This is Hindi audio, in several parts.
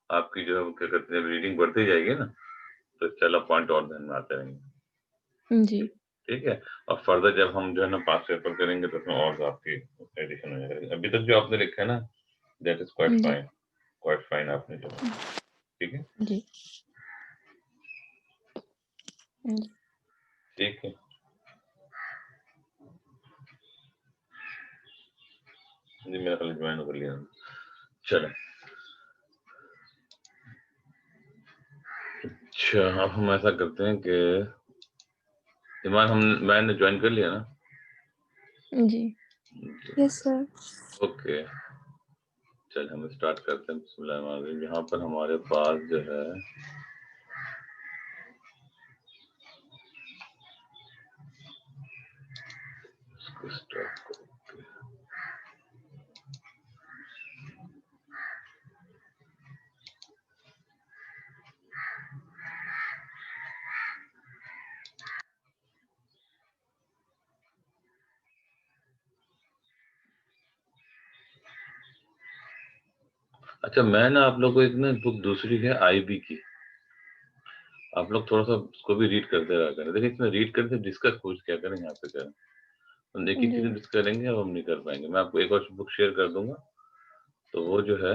आपकी जो क्या कहते हैं रीडिंग बढ़ती जाएगी ना, तो चलो पॉइंट और ध्यान में आते रहेंगे। जी ठीक है। और फर्दर जब हम जो है ना पास पेपर करेंगे तो उसमें और आपकी एडिशन हो जाएगा। अभी तक जो आपने लिखा है ना, दैट इज जी क्वाइट फाइन आपने जो, ठीक है। जी जी ठीक है, जी मेरा कल ज्वाइन कर लिया। चलो, अच्छा अब हम ऐसा करते हैं कि ईमान मैंने ज्वाइन कर लिया ना। जी यस सर। ओके, चल हम स्टार्ट करते हैं। बिस्मिल्लाहिर्रहमानिर्रहीम। यहाँ पर हमारे पास जो है स्टार्ट करते हैं। अच्छा, मैं ना आप लोग को एक ना बुक दूसरी है आईबी की, आप लोग थोड़ा सा उसको भी रीड करते रहा करें। देखिए इसमें रीड करते डिस्कस कुछ क्या करें यहाँ पे करें, हम एक ही जी चीजें डिस्कस करेंगे, अब हम नहीं कर पाएंगे। मैं आपको एक और बुक शेयर कर दूंगा, तो वो जो है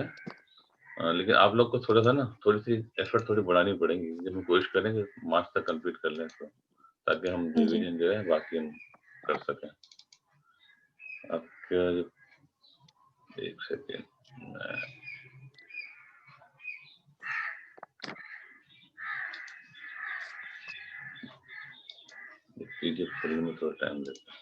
लेकिन आप लोग को थोड़ा सा ना थोड़ी सी एफर्ट थोड़ी बढ़ानी पड़ेगी, जब हम कोशिश करेंगे मार्च तक कंप्लीट कर लें तो, ताकि हम जी रिवीजन जो है बाकी हम कर सकें। आपका एक सेकेंड, पीडीएफ खोलने में थोड़ा टाइम लगता है।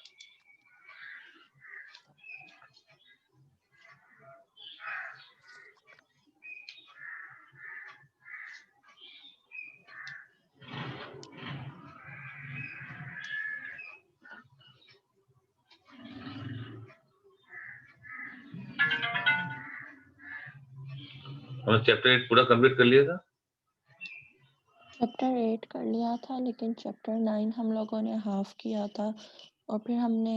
हमने चैप्टर 8 पूरा कंप्लीट कर लिया था। चैप्टर 8 कर लिया था, लेकिन चैप्टर 9 हम लोगों ने हाफ किया था, और फिर हमने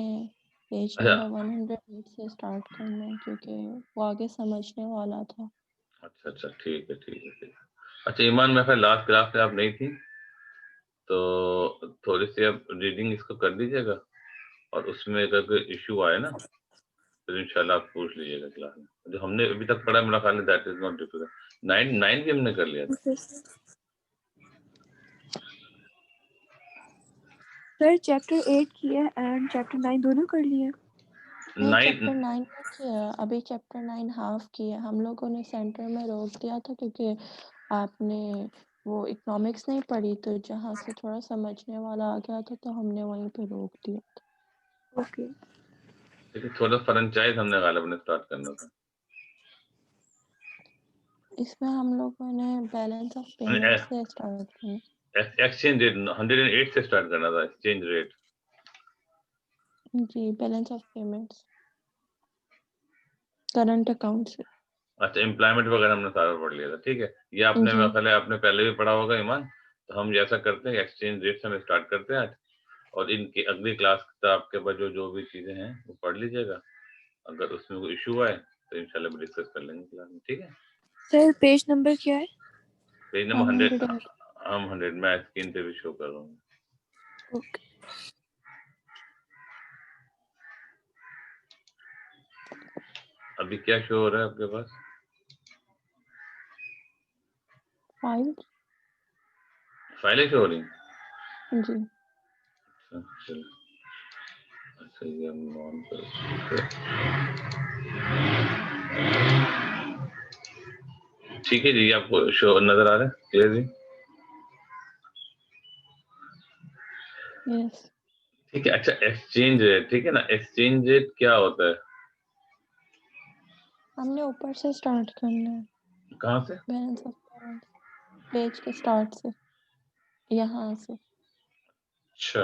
पेज अच्छा नंबर 108 से स्टार्ट करना है, क्योंकि वो आगे समझने वाला था। अच्छा अच्छा, ठीक है ठीक है ठीक है। अच्छा ईमान, मैं फिर लास्ट क्लास में आप नहीं थी, तो थोड़ी सी अब रीडिंग इसको कर दीजिएगा, और उसमें अगर कोई इशू आए ना तो इंशाल्लाह आप पूछ लीजिएगा क्लास में। जो हमने अभी तक पढ़ा मेरा ख्याल है दैट इज नॉट डिफिकल्ट। 9 भी हमने कर लिया था। सर चैप्टर 8 किया एंड चैप्टर 9 दोनों कर लिए। नहीं, 9 चैप्टर 9 नहीं किया अभी, चैप्टर 9 हाफ किया। हम लोगों ने सेंटर में रोक दिया था, क्योंकि आपने वो इकोनॉमिक्स नहीं पढ़ी, तो जहाँ से थोड़ा समझने वाला आ गया था तो हमने वहीं पे रोक दिया था। ओके। देखिए थोड़ा फ्रेंचाइज हमने गालिब ने स्टार्ट करना था। इसमें हम लोगों ने बैलेंस ऑफ पेमेंट से स्टार्ट किया। एक्सचेंज रेट 108 से स्टार्ट करना था, एक्सचेंज रेट। जी, balance of payments current account से। अच्छा, एम्प्लॉयमेंट वगैरह हमने सारा पढ़ लिया था, ठीक है। ये आपने जी मेरा ख्याल है आपने पहले भी पढ़ा होगा ईमान। तो हम जैसा करते हैं एक्सचेंज रेट से हम स्टार्ट करते हैं आज, और इनकी अगली क्लास तक आपके पास जो जो भी चीजें हैं वो पढ़ लीजिएगा। अगर उसमें कोई इशू आए तो इंशाल्लाह भी डिस्कस कर लेंगे क्लास में, ठीक है। सर पेज नंबर क्या है? Page number 100, 108। हम 100 मैं स्क्रीन पे भी शो कर रहा हूँ। ओके। अभी क्या शो हो रहा है आपके पास? फाइल। फाइलें शो हो रही हैं? जी अच्छा चलो, अच्छा ये हम ऑन कर, ठीक है जी। आपको शो नजर आ रहा है क्लियर जी? यस। ठीक है। अच्छा एक्सचेंज रेट, ठीक है ना, एक्सचेंज रेट क्या होता है? हमने ऊपर से स्टार्ट करना है, कहाँ से? बैलेंस ऑफ पेमेंट पेज के स्टार्ट से, यहाँ से। अच्छा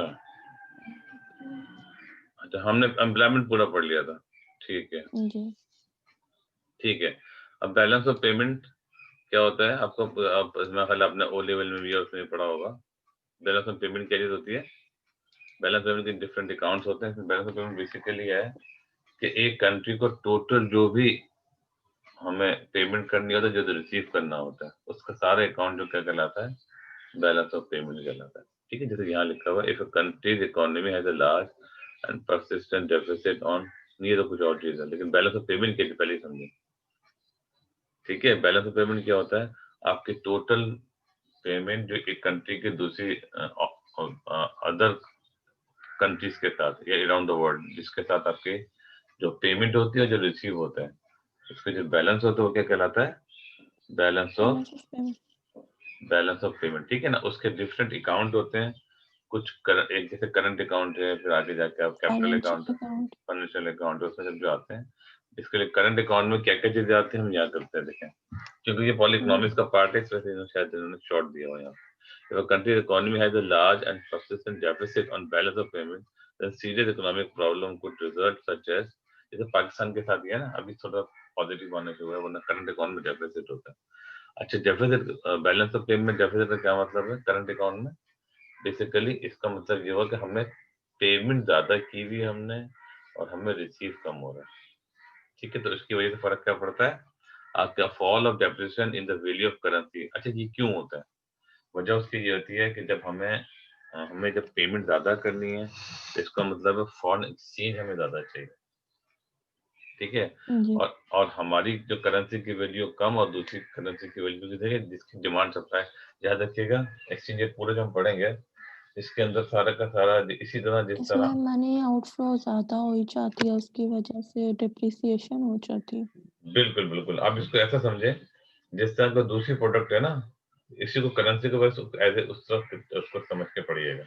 अच्छा, हमने एम्प्लॉयमेंट पूरा पढ़ लिया था, ठीक है जी ठीक है। अब बैलेंस ऑफ पेमेंट क्या होता है आपको, अब मेरा ख्याल आपने ओ लेवल में भी या उसमें भी पढ़ा होगा। बैलेंस ऑफ पेमेंट क्या चीज होती है? बैलेंस पेमेंट के डिफरेंट अकाउंट्स होते हैं। बैलेंस ऑफ पेमेंट बेसिकली है कि एक कंट्री को टोटल जो भी हमें पेमेंट करनी होता है, जो रिसीव करना होता है, उसका सारा अकाउंट जो क्या कहलाता है, बैलेंस ऑफ पेमेंट कहलाता है। ठीक है, जैसे यहाँ लिखा हुआ है, if a countries economy has a large and persistent deficit on, नहीं तो कुछ और चीज है, लेकिन बैलेंस ऑफ पेमेंट क्या पहले समझे। ठीक है, बैलेंस ऑफ पेमेंट क्या होता है, आपके टोटल पेमेंट जो एक कंट्री के दूसरी अदर कंट्रीज के साथ या अराउंड द वर्ल्ड जिसके साथ आपके जो पेमेंट होती है, जो रिसीव होता है, उसके जो बैलेंस होता है वो क्या कहलाता है, balance of balance of payment. ठीक है ना, उसके डिफरेंट अकाउंट होते हैं, कुछ एक जैसे करंट अकाउंट है, फिर आगे जाके आप कैपिटल अकाउंट, फाइनेंशियल अकाउंट, उसमें सब जो आते हैं। इसके लिए करंट अकाउंट में क्या क्या चीजें आती हैं हम यहाँ करते हैं, देखें, क्योंकि ये पॉली इकोनॉमिक्स का पार्ट है, इस वजह से शायद इन्होंने शॉर्ट दिया हुआ यहाँ। If a country's economy has a large and persistent deficit on balance of payment, then serious economic problem could result, such as जैसे पाकिस्तान के साथ ही है ना, अभी थोड़ा पॉजिटिव आने शुरू हुआ है, वरना करंट अकाउंट में डेफिसिट होता है। अच्छा, deficit balance of payment deficit का क्या मतलब है करंट अकाउंट में, बेसिकली इसका मतलब ये हुआ कि हमें पेमेंट ज्यादा की हुई हमने और हमें रिसीव कम हो रहा है। ठीक है, तो इसकी वजह से फर्क क्या पड़ता है, आपका fall of depreciation in the value of currency. अच्छा, ये क्यों होता है, वजह उसकी ये होती है कि जब हमें जब पेमेंट ज्यादा करनी है, तो इसका मतलब है फॉरेन एक्सचेंज हमें ज्यादा चाहिए। ठीक है, और हमारी जो करेंसी की वैल्यू कम और दूसरी करेंसी की वैल्यू देखिए, जिसकी डिमांड सप्लाई, याद रखिएगा एक्सचेंज रेट पूरे जब हम पढ़ेंगे इसके अंदर सारा का सारा इसी तरह जिस तरह मनी आउटफ्लो ज्यादा हो जाती है, उसकी वजह से डिप्रिसिएशन हो जाती है। बिल्कुल बिल्कुल, आप इसको ऐसा समझे, जिस तरह का दूसरी प्रोडक्ट है ना, इसी को करेंसी के वजह से एज ए उस तरह उसको समझ के पड़िएगा।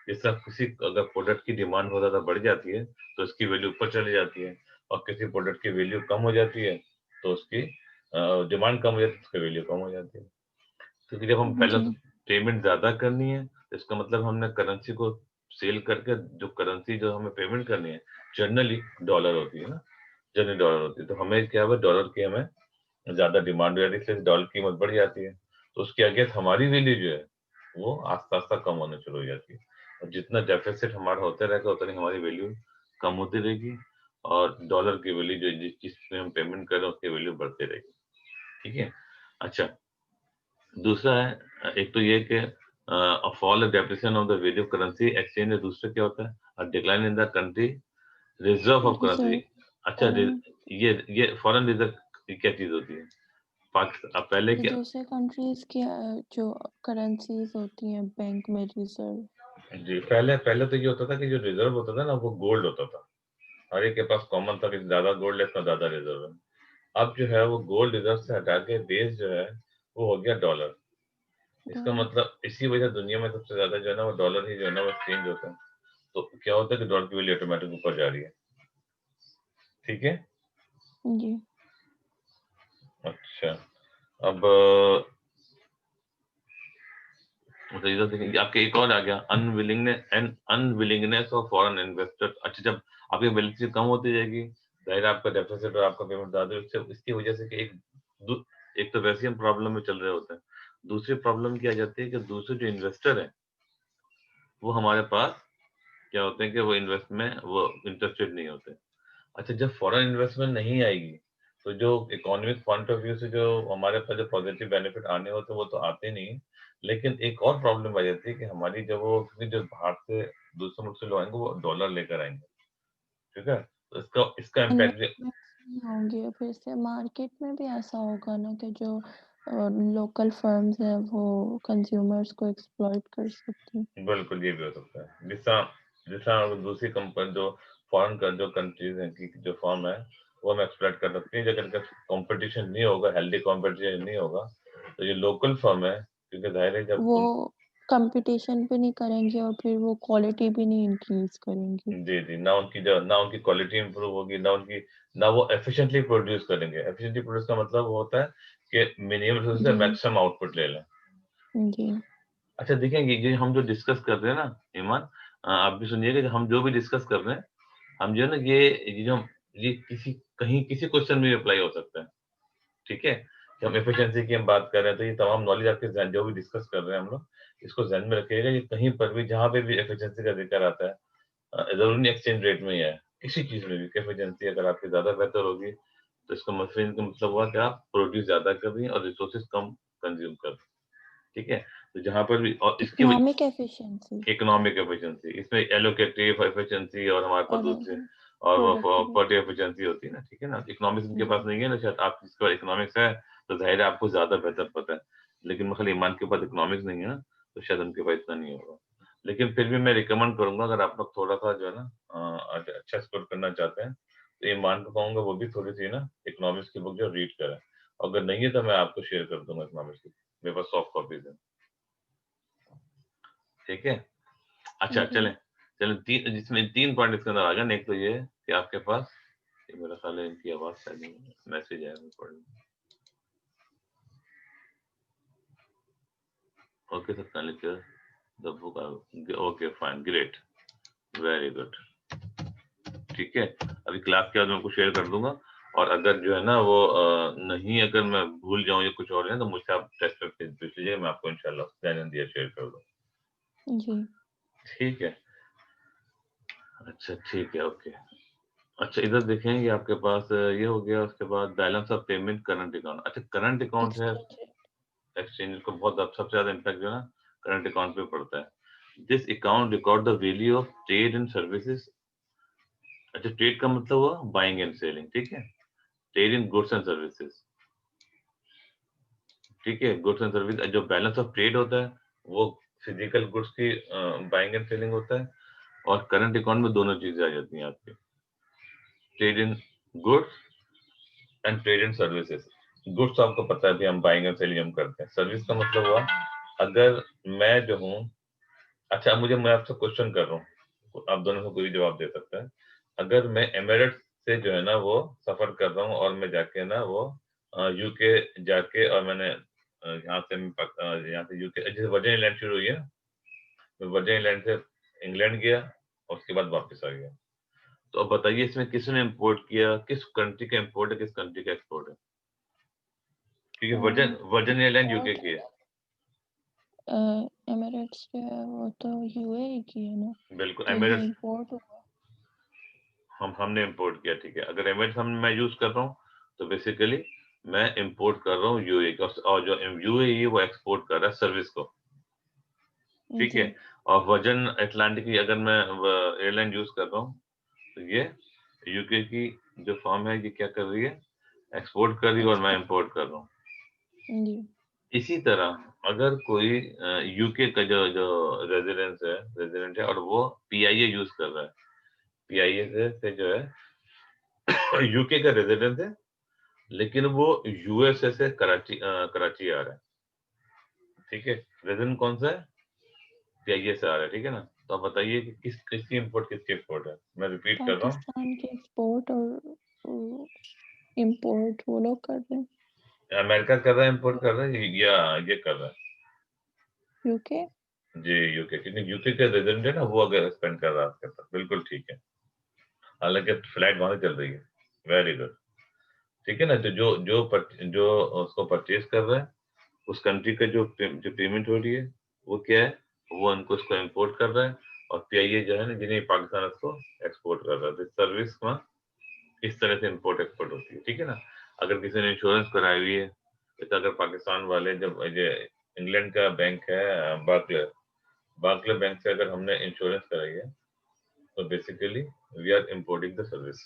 जिस तरह किसी अगर प्रोडक्ट की डिमांड बहुत ज्यादा बढ़ जाती है तो उसकी वैल्यू ऊपर चली जाती है, और किसी प्रोडक्ट की वैल्यू कम हो जाती है तो उसकी डिमांड कम हो जाती है, उसकी वैल्यू कम हो जाती है। क्योंकि जब हम पहले पेमेंट ज्यादा करनी है तो इसका मतलब हमने करेंसी को सेल करके जो करेंसी जो हमें पेमेंट करनी है जनरली डॉलर होती है ना, जनरली डॉलर होती है, तो हमें क्या है डॉलर की हमें ज्यादा डिमांड हो जाती है, इसलिए डॉलर की कीमत बढ़ जाती है, तो उसके अगेंस्ट हमारी वैल्यू जो है वो आस्ता आस्ता कम होने शुरू हो जाती है, और जितना डेफिसिट हमारा होते रहेगा उतनी हमारी वैल्यू कम होती रहेगी, और डॉलर की वैल्यू जो जिसमें हम पेमेंट कर रहे हैं उसकी वैल्यू बढ़ती रहेगी। ठीक है, अच्छा, दूसरा है, एक तो ये कि fall depreciation of the value of currency exchange, दूसरा क्या होता है decline in the country reserve of currency. अच्छा, ये फॉरेन रिजर्व क्या चीज होती है, पाकिस्तान पहले क्या, दूसरे कंट्रीज के जो करेंसीज होती हैं बैंक में रिजर्व, जी पहले तो ये होता था कि जो रिजर्व होता था ना वो गोल्ड होता था, हर एक के पास कॉमन था कि ज्यादा गोल्ड है इतना ज्यादा रिजर्व है। अब जो है वो गोल्ड रिजर्व से हटा के बेस जो है वो हो गया डॉलर। इसका मतलब इसी वजह दुनिया में सबसे ज्यादा जो है ना वो डॉलर ही जो है ना वो एक्सचेंज होता है, तो क्या होता है कि डॉलर की वैल्यू ऑटोमेटिक ऊपर जा रही है। ठीक है जी। अच्छा, अब आपके एक और आ गया, अनविलिंगनेस ऑफ फॉरेन इन्वेस्टर। अच्छा, जब आपकी बैलेंस शीट कम होती जाएगी, जाहिर आपका डेफिसिट और आपका पेमेंट ज्यादा, इसकी वजह से कि एक तो वैसे हम प्रॉब्लम में चल रहे होते हैं, दूसरी प्रॉब्लम क्या आ जाती है कि दूसरे जो इन्वेस्टर है वो हमारे पास क्या होते हैं कि वो इन्वेस्ट में वो इंटरेस्टेड नहीं होते। अच्छा, जब फॉरेन इन्वेस्टमेंट नहीं आएगी तो जो इकोनॉमिक पॉइंट ऑफ व्यू से जो हमारे पास जो पॉजिटिव बेनिफिट आने होते वो तो आते नहीं, लेकिन एक और प्रॉब्लम आ जाती है कि हमारी जब वो क्योंकि जो बाहर से दूसरे मुल्क से लोग आएंगे वो डॉलर लेकर आएंगे। ठीक है, तो इसका इम्पैक्ट होंगे, फिर से मार्केट में भी ऐसा होगा ना कि जो लोकल फर्म्स हैं वो कंज्यूमर्स को एक्सप्लॉइट कर सकती हैं। बिल्कुल ये भी हो सकता है, जिसका दूसरी कंपनी जो फॉरेन का जो कंट्रीज हैं की जो फॉर्म है वो हम एक्सप्लॉइट कर सकते हैं, अगर इनका कंपटीशन नहीं होगा, हेल्दी कंपटीशन नहीं होगा, तो ये लोकल फर्म है क्योंकि जाहिर है जब वो कंपटीशन भी नहीं करेंगे और फिर वो क्वालिटी भी नहीं इंक्रीज करेंगे। जी जी, ना उनकी क्वालिटी इंप्रूव होगी, ना वो एफिशिएंटली प्रोड्यूस करेंगे। एफिशिएंटली प्रोड्यूस का मतलब वो होता है कि मिनिमम रिसोर्स से मैक्सिमम आउटपुट ले लें। जी। अच्छा, देखेंगे ये हम जो डिस्कस कर रहे हैं ना ईमान, आप भी सुनिएगा, जो हम जो भी डिस्कस कर रहे हैं, हम जो है ना ये जो ये किसी क्वेश्चन में अप्लाई हो सकता है। ठीक है, कि हम एफिशिएंसी की हम बात कर रहे हैं तो ये तमाम नॉलेज आपके जहन जो भी डिस्कस कर रहे हैं हम लोग, इसको जहन में रखिएगा, ये कहीं पर भी जहाँ पे भी एफिशिएंसी का जिक्र आता है, जरूरी नहीं एक्सचेंज रेट में ही है, किसी चीज में भी एफिशिएंसी अगर आपकी ज्यादा बेहतर होगी तो इसका मसलन का मतलब हुआ कि आप प्रोड्यूस ज्यादा कर रही हैं और रिसोर्सेज कम कंज्यूम कर रही हैं, ठीक है। तो जहां पर भी, और इसकी इकोनॉमिक एफिशिएंसी इकोनॉमिक एफिशिएंसी, इसमें एलोकेटिव एफिशिएंसी और हमारे पास और दूसरे और प्रोडक्टिविटी। प्रोडक्टिव एफिशिएंसी होती है ना, ठीक है ना। इकोनॉमिक्स इनके पास नहीं है ना, शायद आप जिसका इकोनॉमिक्स है तो जाहिर है आपको ज्यादा बेहतर पता है, लेकिन मतलब ईमान के पास इकोनॉमिक्स नहीं है ना, तो शायद उनके पास इतना नहीं होगा। लेकिन फिर भी मैं रिकमेंड करूंगा, अगर आप लोग थोड़ा सा जो है ना अच्छा स्कोर करना चाहते हैं, तो ईमान को कहूंगा वो भी थोड़ी सी ना इकोनॉमिक्स की बुक जो रीड करें। अगर नहीं है तो मैं आपको शेयर कर दूंगा इकोनॉमिक्स की, मेरे पास सॉफ्ट कॉपीज है, ठीक है। अच्छा जी। चलें चलें, तीन जिसमें तीन पॉइंट इसके अंदर आ गए। एक तो ये है कि आपके पास, ये मेरा ख्याल है इनकी आवाज शायद मैसेज है, पढ़ okay sir, kindly share the book. Okay fine, great, very good, ठीक है। अभी क्लास के बाद मैं आपको शेयर कर दूंगा, और अगर जो है ना वो नहीं, अगर मैं भूल जाऊं या कुछ और है तो मुझसे आप टेस्ट करके पूछ लीजिए, मैं आपको इंशाल्लाह ध्यान दिया शेयर कर दूँ, जी। ठीक है। अच्छा ठीक है, ओके। अच्छा इधर देखें, ये आपके पास ये हो गया, उसके बाद balance of payment, current account. अच्छा करंट अकाउंट है, एक्सचेंज। एक्सचेंज को बहुत सबसे ज्यादा इम्पैक्ट जो है ना करंट अकाउंट पे पड़ता है। This account record the value of trade and services. अच्छा ट्रेड का मतलब हुआ बाइंग एंड सेलिंग, ठीक है। Trade in goods and services, ठीक है। गुड्स एंड सर्विस, जो बैलेंस ऑफ ट्रेड होता है वो फिजिकल गुड्स की बाइंग एंड सेलिंग होता है, और करंट अकाउंट में दोनों चीजें आ जाती हैं आपकी, trade in goods and trade in services. Goods आपको पता है भी हम बाइंग एंड सेलिंग हम करते हैं। सर्विस का मतलब हुआ, अगर मैं जो हूँ, अच्छा मैं आपसे क्वेश्चन कर रहा हूँ, आप दोनों को कोई भी जवाब दे सकता है। अगर मैं एमिरेट्स से जो है ना वो सफर कर रहा हूँ, और मैं जाके ना वो यूके जाके, और मैंने यहाँ से यूके, जैसे वर्जिन आइलैंड शुरू हुई है, मैं वर्जिन आइलैंड से इंग्लैंड गया और उसके बाद वापस आ गया। तो अब बताइए इसमें किसने इंपोर्ट किया, किस कंट्री का इंपोर्ट है, किस कंट्री का एक्सपोर्ट है? क्योंकि वर्जिन आइलैंड यूके की है। एमिरेट्स जो है वो तो यूएई की है ना, बिल्कुल तो यहाँ एमिरेट्स इंपोर्ट हुआ। हमने इंपोर्ट किया, ठीक है। अगर एमिरेट्स मैं यूज कर रहा हूँ, तो बेसिकली मैं इंपोर्ट कर रहा हूँ यूएई का, और जो यूएई वो एक्सपोर्ट कर रहा है सर्विस को, ठीक जी। है। और वर्जिन अटलांटिक की अगर मैं एयरलाइन यूज कर रहा हूँ, तो ये यूके की जो फर्म है ये क्या कर रही है, एक्सपोर्ट कर रही है, और मैं इंपोर्ट कर रहा हूँ। जी। इसी तरह अगर कोई यूके का जो जो रेजिडेंट है, और वो पीआईए यूज कर रहा है, पीआईए से जो है यूके का रेजिडेंट है, लेकिन वो यूएसए से कराची आ रहा है, ठीक है। रेजिडेंट कौन सा है, पीआईए से आ रहा है, ठीक है ना। तो आप बताइए कि किसकी इंपोर्ट किसकी एक्सपोर्ट है। मैं रिपीट कर रहा हूँ, पाकिस्तान के एक्सपोर्ट और इंपोर्ट वो लोग कर रहे हैं, अमेरिका कर रहा है इंपोर्ट कर रहा है, या ये कर रहा है यूके। जी यूके, क्योंकि यूके का रेजिडेंट है ना, वो अगर स्पेंड कर रहा है आपके पास, बिल्कुल ठीक है। हालांकि फ्लाइट वहां से चल रही है, वेरी गुड, ठीक है ना। तो जो उसको परचेज कर रहा है, उस कंट्री का जो पेमेंट हो रही है वो क्या है, वो उनको उसको इंपोर्ट कर रहा है, और पीआईए जो है ना जिन्हें पाकिस्तान उसको एक्सपोर्ट कर रहा है। सर्विस में इस तरह से इंपोर्ट एक्सपोर्ट होती है, ठीक है ना। अगर किसी ने इंश्योरेंस कराई हुई है, तो अगर पाकिस्तान वाले, जब ये इंग्लैंड का बैंक है बार्कले बैंक से अगर हमने इंश्योरेंस कराई है, तो basically we are importing the service,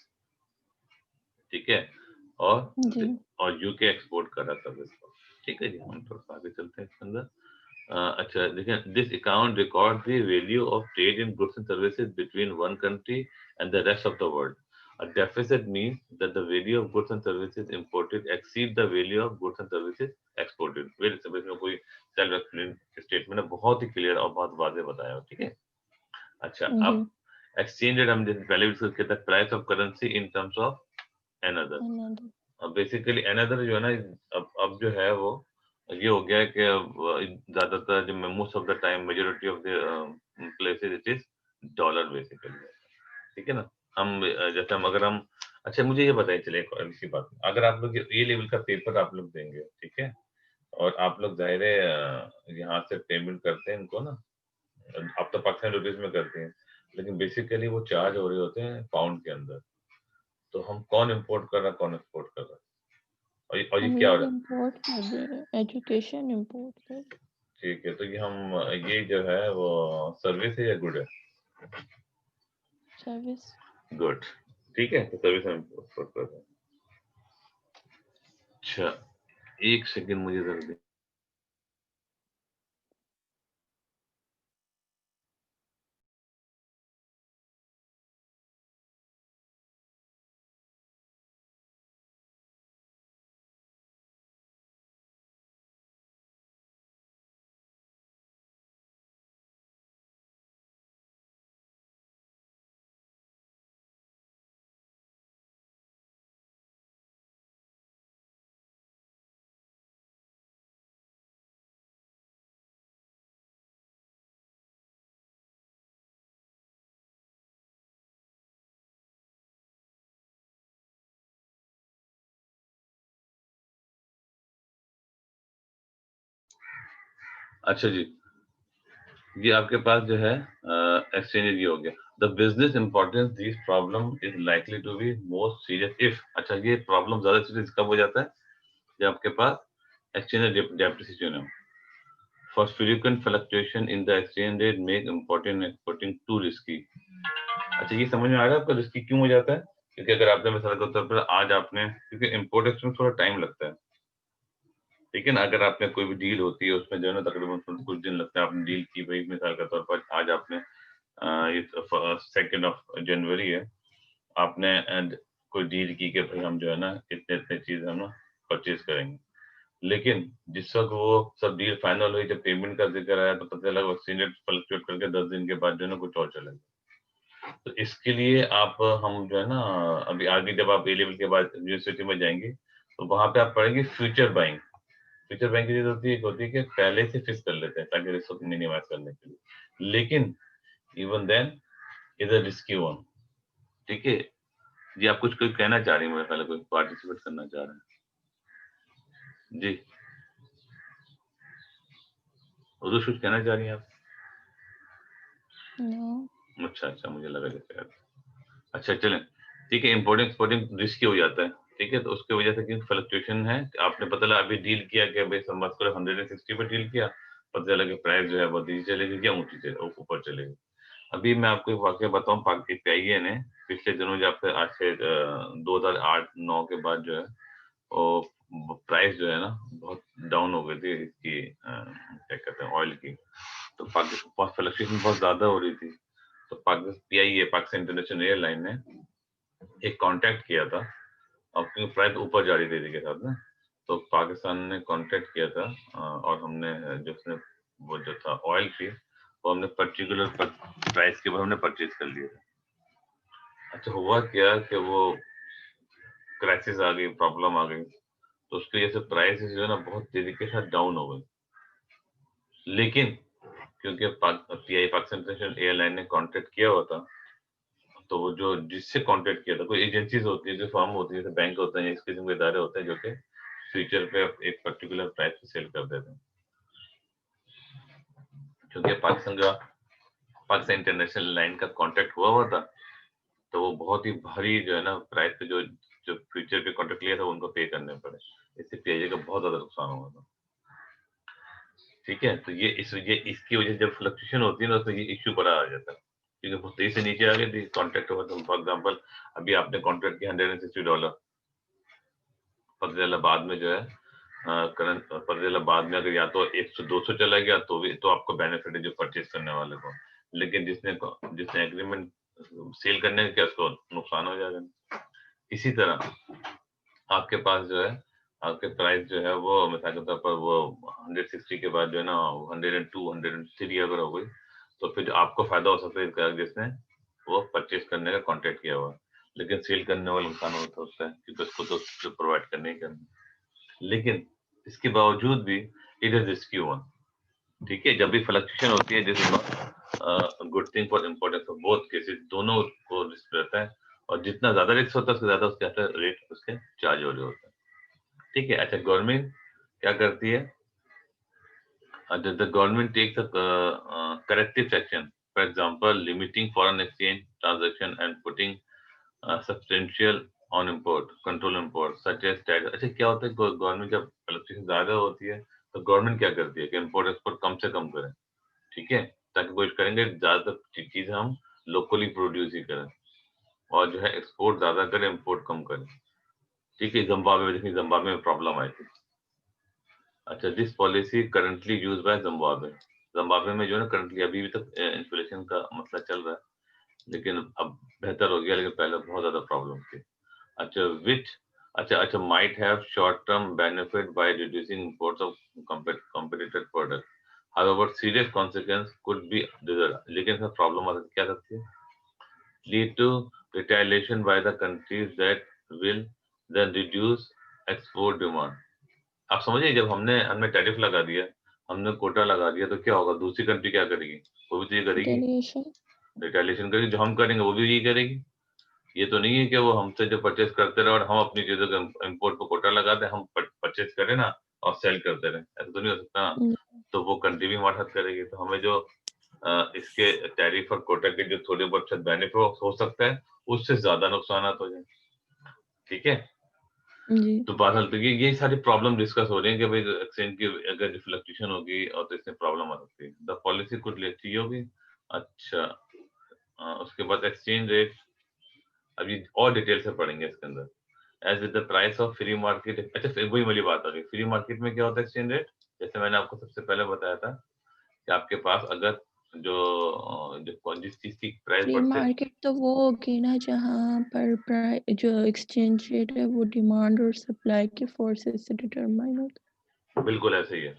ठीक है। जी। और यूके एक्सपोर्ट कर रहा सर्विस को, ठीक है जी। हम थोड़ा सा आगे चलते हैं इसके अंदर। अच्छा देखिए, this account record the value of trade in goods and services between one country and the rest of the world. A deficit means that the value of goods and services imported exceed the value of goods and services exported. Very simple, इसमें कोई सेल्फ एक्सप्लेन स्टेटमेंट है, बहुत ही क्लियर और बहुत वाज़ेह बताया, ठीक है। अच्छा जी। अब एक्सचेंज रेट हम जैसे पहले भी डिस्कस किया था, price of currency in terms of another. Another. अब बेसिकली अनदर जो है ना, अब जो है वो ये हो गया है कि अब ज्यादातर जो most of the time majority of the places it is dollar basically, ठीक है ना। जैसे हम अगर हम, अच्छा मुझे ये बताइए, चलिए एक और इसी बात में, अगर आप लोग ये लेवल का पेपर आप लोग देंगे, ठीक है, और आप लोग जाहिर है यहाँ से पेमेंट करते हैं इनको ना, आप तो पाकिस्तान रुपीज में करते हैं, लेकिन बेसिकली वो चार्ज हो रहे होते हैं पाउंड के अंदर। तो हम कौन इंपोर्ट कर रहा है कौन एक्सपोर्ट कर रहा है? और ये हम क्या हो लोग रहा है? इम्पोर्ट कर रहे हैं, एजुकेशन इम्पोर्ट कर। ठीक है, तो ये हम ये जो है वो सर्विस है या गुड है? सर्विस। गुड, ठीक है, तो सर्विस हम इम्पोर्ट कर रहे हैं। अच्छा, एक सेकंड मुझे जरा दे। अच्छा जी, ये आपके पास जो है एक्सचेंज ये हो गया। The business importance this problem is likely to be most serious if, अच्छा ये प्रॉब्लम ज्यादा सीरियस कब हो जाता है? जब आपके पास एक्सचेंज डेप्रिसिएशन हो। For frequent fluctuation in the exchange rate make important exporting to risky. अच्छा ये समझ में आ रहा है आपका रिस्की क्यों हो जाता है? क्योंकि अगर आपने मिसाल के तौर पर आज आपने, क्योंकि इम्पोर्ट एक्सपोर्ट में थोड़ा टाइम लगता है, ठीक है ना, अगर आपने कोई भी डील होती है उसमें जो है ना तकरीबन कुछ दिन लगता है। आपने डील की भाई मिसाल के तौर पर आज आपने सेकेंड ऑफ जनवरी है, आपने कोई डील की कि भाई हम जो है ना इतने इतने चीज हम ना परचेज करेंगे, लेकिन जिस वक्त वो सब डील फाइनल हुई, जब पेमेंट का जिक्र आया तो पता चला एक्सचेंज रेट फ्लक्चुएट करके 10 दिन के बाद जो है ना कुछ और चला गया। तो इसके लिए आप हम जो है ना अभी आगे जब आप ए लेवल के बाद यूनिवर्सिटी में जाएंगे तो वहां पे आप पढ़ेंगे फ्यूचर बाइंग। फ्यूचर बाइंग की चीज होती है कि पहले से फिक्स कर लेते हैं ताकि रिस्क को मिनिमाइज करने के लिए, लेकिन even then is a risky one. ठीक है जी, आप कुछ कोई कहना चाह रही हैं? मेरे ख्याल है कोई पार्टिसिपेट करना चाह रहे हैं जी। उर्दू कुछ कहना चाह रही हैं आप? नो। अच्छा अच्छा, मुझे लगा जैसे यार। अच्छा चलें, ठीक है, इम्पोर्टिंग एक्सपोर्टिंग रिस्की हो जाता है, ठीक है, तो उसकी वजह से क्योंकि फ्लक्चुएशन है, आपने पता लगा अभी डील किया कि भाई समझ करो 160 पे डील किया, पता चला कि प्राइस जो है बहुत नीचे चलेगी या ऊंची चले ऊपर चलेगी। अभी मैं आपको एक वाक्य बताऊं, पाकिस्तान ने पिछले दिनों जब से आज से 2008-9 के बाद जो है वो प्राइस जो है ना बहुत डाउन हो गई थी इसकी क्या कहते हैं ऑयल की, तो पाकिस्तान फ्लक्चुएशन बहुत ज्यादा हो रही थी। तो Pakistan PIA Pakistan international airline ने एक कांटेक्ट किया था, और क्योंकि प्राइस ऊपर जा रही थी के साथ ना, तो पाकिस्तान ने कांटेक्ट किया था और हमने जो उसने वो जो था ऑयल की वो हमने पर्टिकुलर प्राइस के बाद हमने परचेज कर लिया था। अच्छा हुआ क्या कि वो क्राइसिस आ गई, प्रॉब्लम आ गई, तो उसकी वजह से प्राइस जो है ना बहुत तेजी के साथ डाउन हो गई। लेकिन क्योंकि पीआई पाकिस्तान इंटरनेशनल एयरलाइन ने कांटेक्ट किया हुआ था, तो वो जो जिससे कांटेक्ट किया था, कोई एजेंसीज होती है, जो फर्म होती है, जैसे बैंक होते हैं, इस किस्म के इदारे होते हैं जो कि फ्यूचर पे एक पर्टिकुलर प्राइस पे सेल कर देते हैं। क्योंकि पाकिस्तान इंटरनेशनल लाइन का कांटेक्ट हुआ था, तो वो बहुत ही भारी जो है ना प्राइस पे जो जो फ्यूचर पे कांटेक्ट लिया था उनको पे करने पड़े, इससे पीआईए का बहुत ज्यादा नुकसान हुआ था। ठीक है, तो ये इसकी वजह से जब फ्लक्चुएशन होती है ना तो ये इश्यू बड़ा आ जाता है, क्योंकि बहुत तेजी से नीचे आ गई थी कॉन्ट्रैक्ट हुआ। तो फॉर एग्जाम्पल अभी आपने कॉन्ट्रैक्ट किया $160, पता चला बाद में जो है करंट पता चला बाद में अगर या तो 100-200 चला गया तो भी तो आपको बेनिफिट है जो परचेज करने वाले को, लेकिन जिसने एग्रीमेंट सेल करने का उसको नुकसान हो जाएगा। इसी तरह आपके पास जो है आपके प्राइस जो है वो मिसाल के तौर पर वो 160 के बाद जो है ना 102 103 अगर हो गई, तो फिर आपको फायदा हो सकता है जिसने वो परचेज करने का कॉन्ट्रैक्ट किया हुआ, लेकिन सेल करने वाला नुकसान होता है उससे, क्योंकि उसको तो प्रोवाइड करने ही करना। लेकिन इसके बावजूद भी इट इज रिस्की वन। ठीक है, जब भी फ्लक्चुएशन होती है जैसे good thing for importance of both cases, दोनों को रिस्क रहता है, और जितना ज्यादा रिस्क होता है उससे ज्यादा उसके रेट उसके चार्ज हो रहे होते हैं। ठीक है, अच्छा गवर्नमेंट क्या करती है? The government takes a corrective action, for example, limiting foreign exchange transaction and putting substantial on import, control import such as tax. अच्छा क्या होता है, गवर्नमेंट जब फ्लक्चुएशन ज्यादा होती है तो गवर्नमेंट क्या करती है कि इम्पोर्ट एक्सपोर्ट कम से कम करें, ठीक है, ताकि कोशिश करेंगे ज्यादातर चीज हम लोकली प्रोड्यूस ही करें और जो है एक्सपोर्ट ज्यादा करें, इम्पोर्ट कम करें। ठीक है, जिम्बाब्वे में, देखिए जिम्बाब्वे में प्रॉब्लम आई थी। अच्छा, this policy currently use by Zimbabwe. Zimbabwe में जो है ना करंटली अभी भी तक इन्फ्लेशन का मसला चल रहा है, लेकिन अब बेहतर हो गया, लेकिन पहले बहुत ज्यादा प्रॉब्लम थी। अच्छा, विच अच्छा might have short term benefit by reducing imports of competitive product, however serious consequence could be deserve. लेकिन इसमें प्रॉब्लम आ क्या सकती है, lead to retaliation by the countries that will then reduce export demand. आप समझिए, जब हमने हमने टैरिफ लगा दिया, हमने कोटा लगा दिया, तो क्या होगा, दूसरी कंट्री क्या करेगी, वो भी तो ये करेगी, रिटेलिएशन। रिटेलिएशन करेगी। जो हम करेंगे वो भी यही करेगी। ये तो नहीं है कि वो हमसे जो परचेस करते रहे और हम अपनी चीजों के इम्पोर्ट पर कोटा लगा दें, हम परचेस करें ना और सेल करते रहे, ऐसा तो नहीं हो सकता ना। तो वो कंट्री भी हमारे साथ करेगी, तो हमें जो इसके टैरिफ और कोटा के जो थोड़े बहुत बेनिफिट हो सकता है, उससे ज्यादा नुकसान हो जाए। ठीक है, जी। तो बहरहाल तो ये सारी प्रॉब्लम डिस्कस हो रही है कि भाई एक्सचेंज की अगर फ्लक्चुएशन होगी और तो इसमें प्रॉब्लम आ सकती है। द पॉलिसी कुड लेती होगी। अच्छा, उसके बाद एक्सचेंज रेट, अभी और डिटेल से पढ़ेंगे इसके अंदर। As with the price of free market. अच्छा, फिर वही वाली बात आ गई, फ्री मार्केट में क्या होता है एक्सचेंज रेट, जैसे मैंने आपको सबसे पहले बताया था कि आपके पास अगर जिस चीज की प्राइस फ्री बढ़ते, मार्केट तो वो होगी ना जहाँ पर जो एक्सचेंज रेट है वो डिमांड और सप्लाई के फोर्सेस से डिटरमाइन होता है बिल्कुल ऐसे ही है।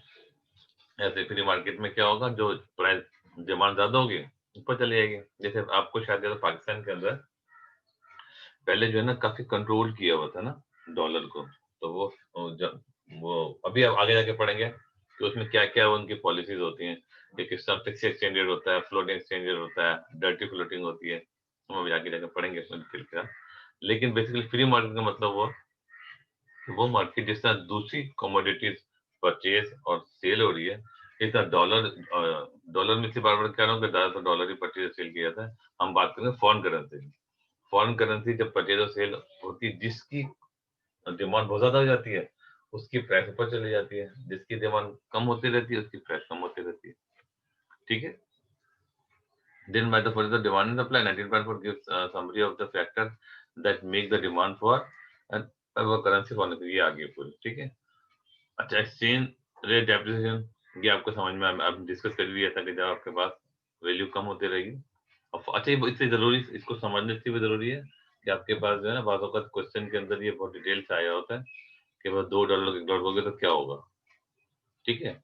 ऐसे फ्री मार्केट में क्या होगा, जो प्राइस डिमांड ज्यादा होगी ऊपर चली जाएगी। जैसे आपको शायद याद है, पाकिस्तान के अंदर पहले जो है ना काफी कंट्रोल किया हुआ था ना डॉलर को, तो जब वो अभी अब आगे जाके पढ़ेंगे कि उसमें क्या क्या उनकी पॉलिसीज होती हैं, कि किस तरह फिक्स एक्सचेंज रेट होता है, फ्लोटिंग एक्सचेंज रेट होता है, डर्टी फ्लोटिंग होती है, हम अभी आगे जाके पढ़ेंगे इसमें डिटेल क्या। लेकिन बेसिकली फ्री मार्केट का मतलब वो वो मार्केट जिस तरह दूसरी कमोडिटीज परचेज और सेल हो रही है, इस तरह डॉलर में से बार बार कह रहा हूँ कि ज्यादातर डॉलर ही परचेज सेल किया जाता है। हम बात करेंगे फॉरेन करेंसी की। फॉरेन करेंसी जब परचेज और सेल होती है, जिसकी डिमांड बहुत ज्यादा हो जाती है उसकी प्राइस ऊपर चली जाती है, जिसकी डिमांड कम होती रहती है उसकी प्राइस कम होती रहती है। ठीक है, then by the further demand and supply, 19.4 gives a summary of the factors that make the demand for and currency foreign। ये आ गई पूरी। ठीक है, अच्छा, एक्सचेंज रेट डेप्रिसिएशन ये आपको समझ में आप डिस्कस कर लिया था कि जब आपके पास वैल्यू कम होती रहेगी। अच्छा, ये इसलिए जरूरी, इसको समझने इसलिए भी जरूरी है कि आपके पास जो है ना बातों का क्वेश्चन के अंदर ये बहुत डिटेल से आया होता है कि वो $2 $1 हो गए तो क्या होगा। ठीक है,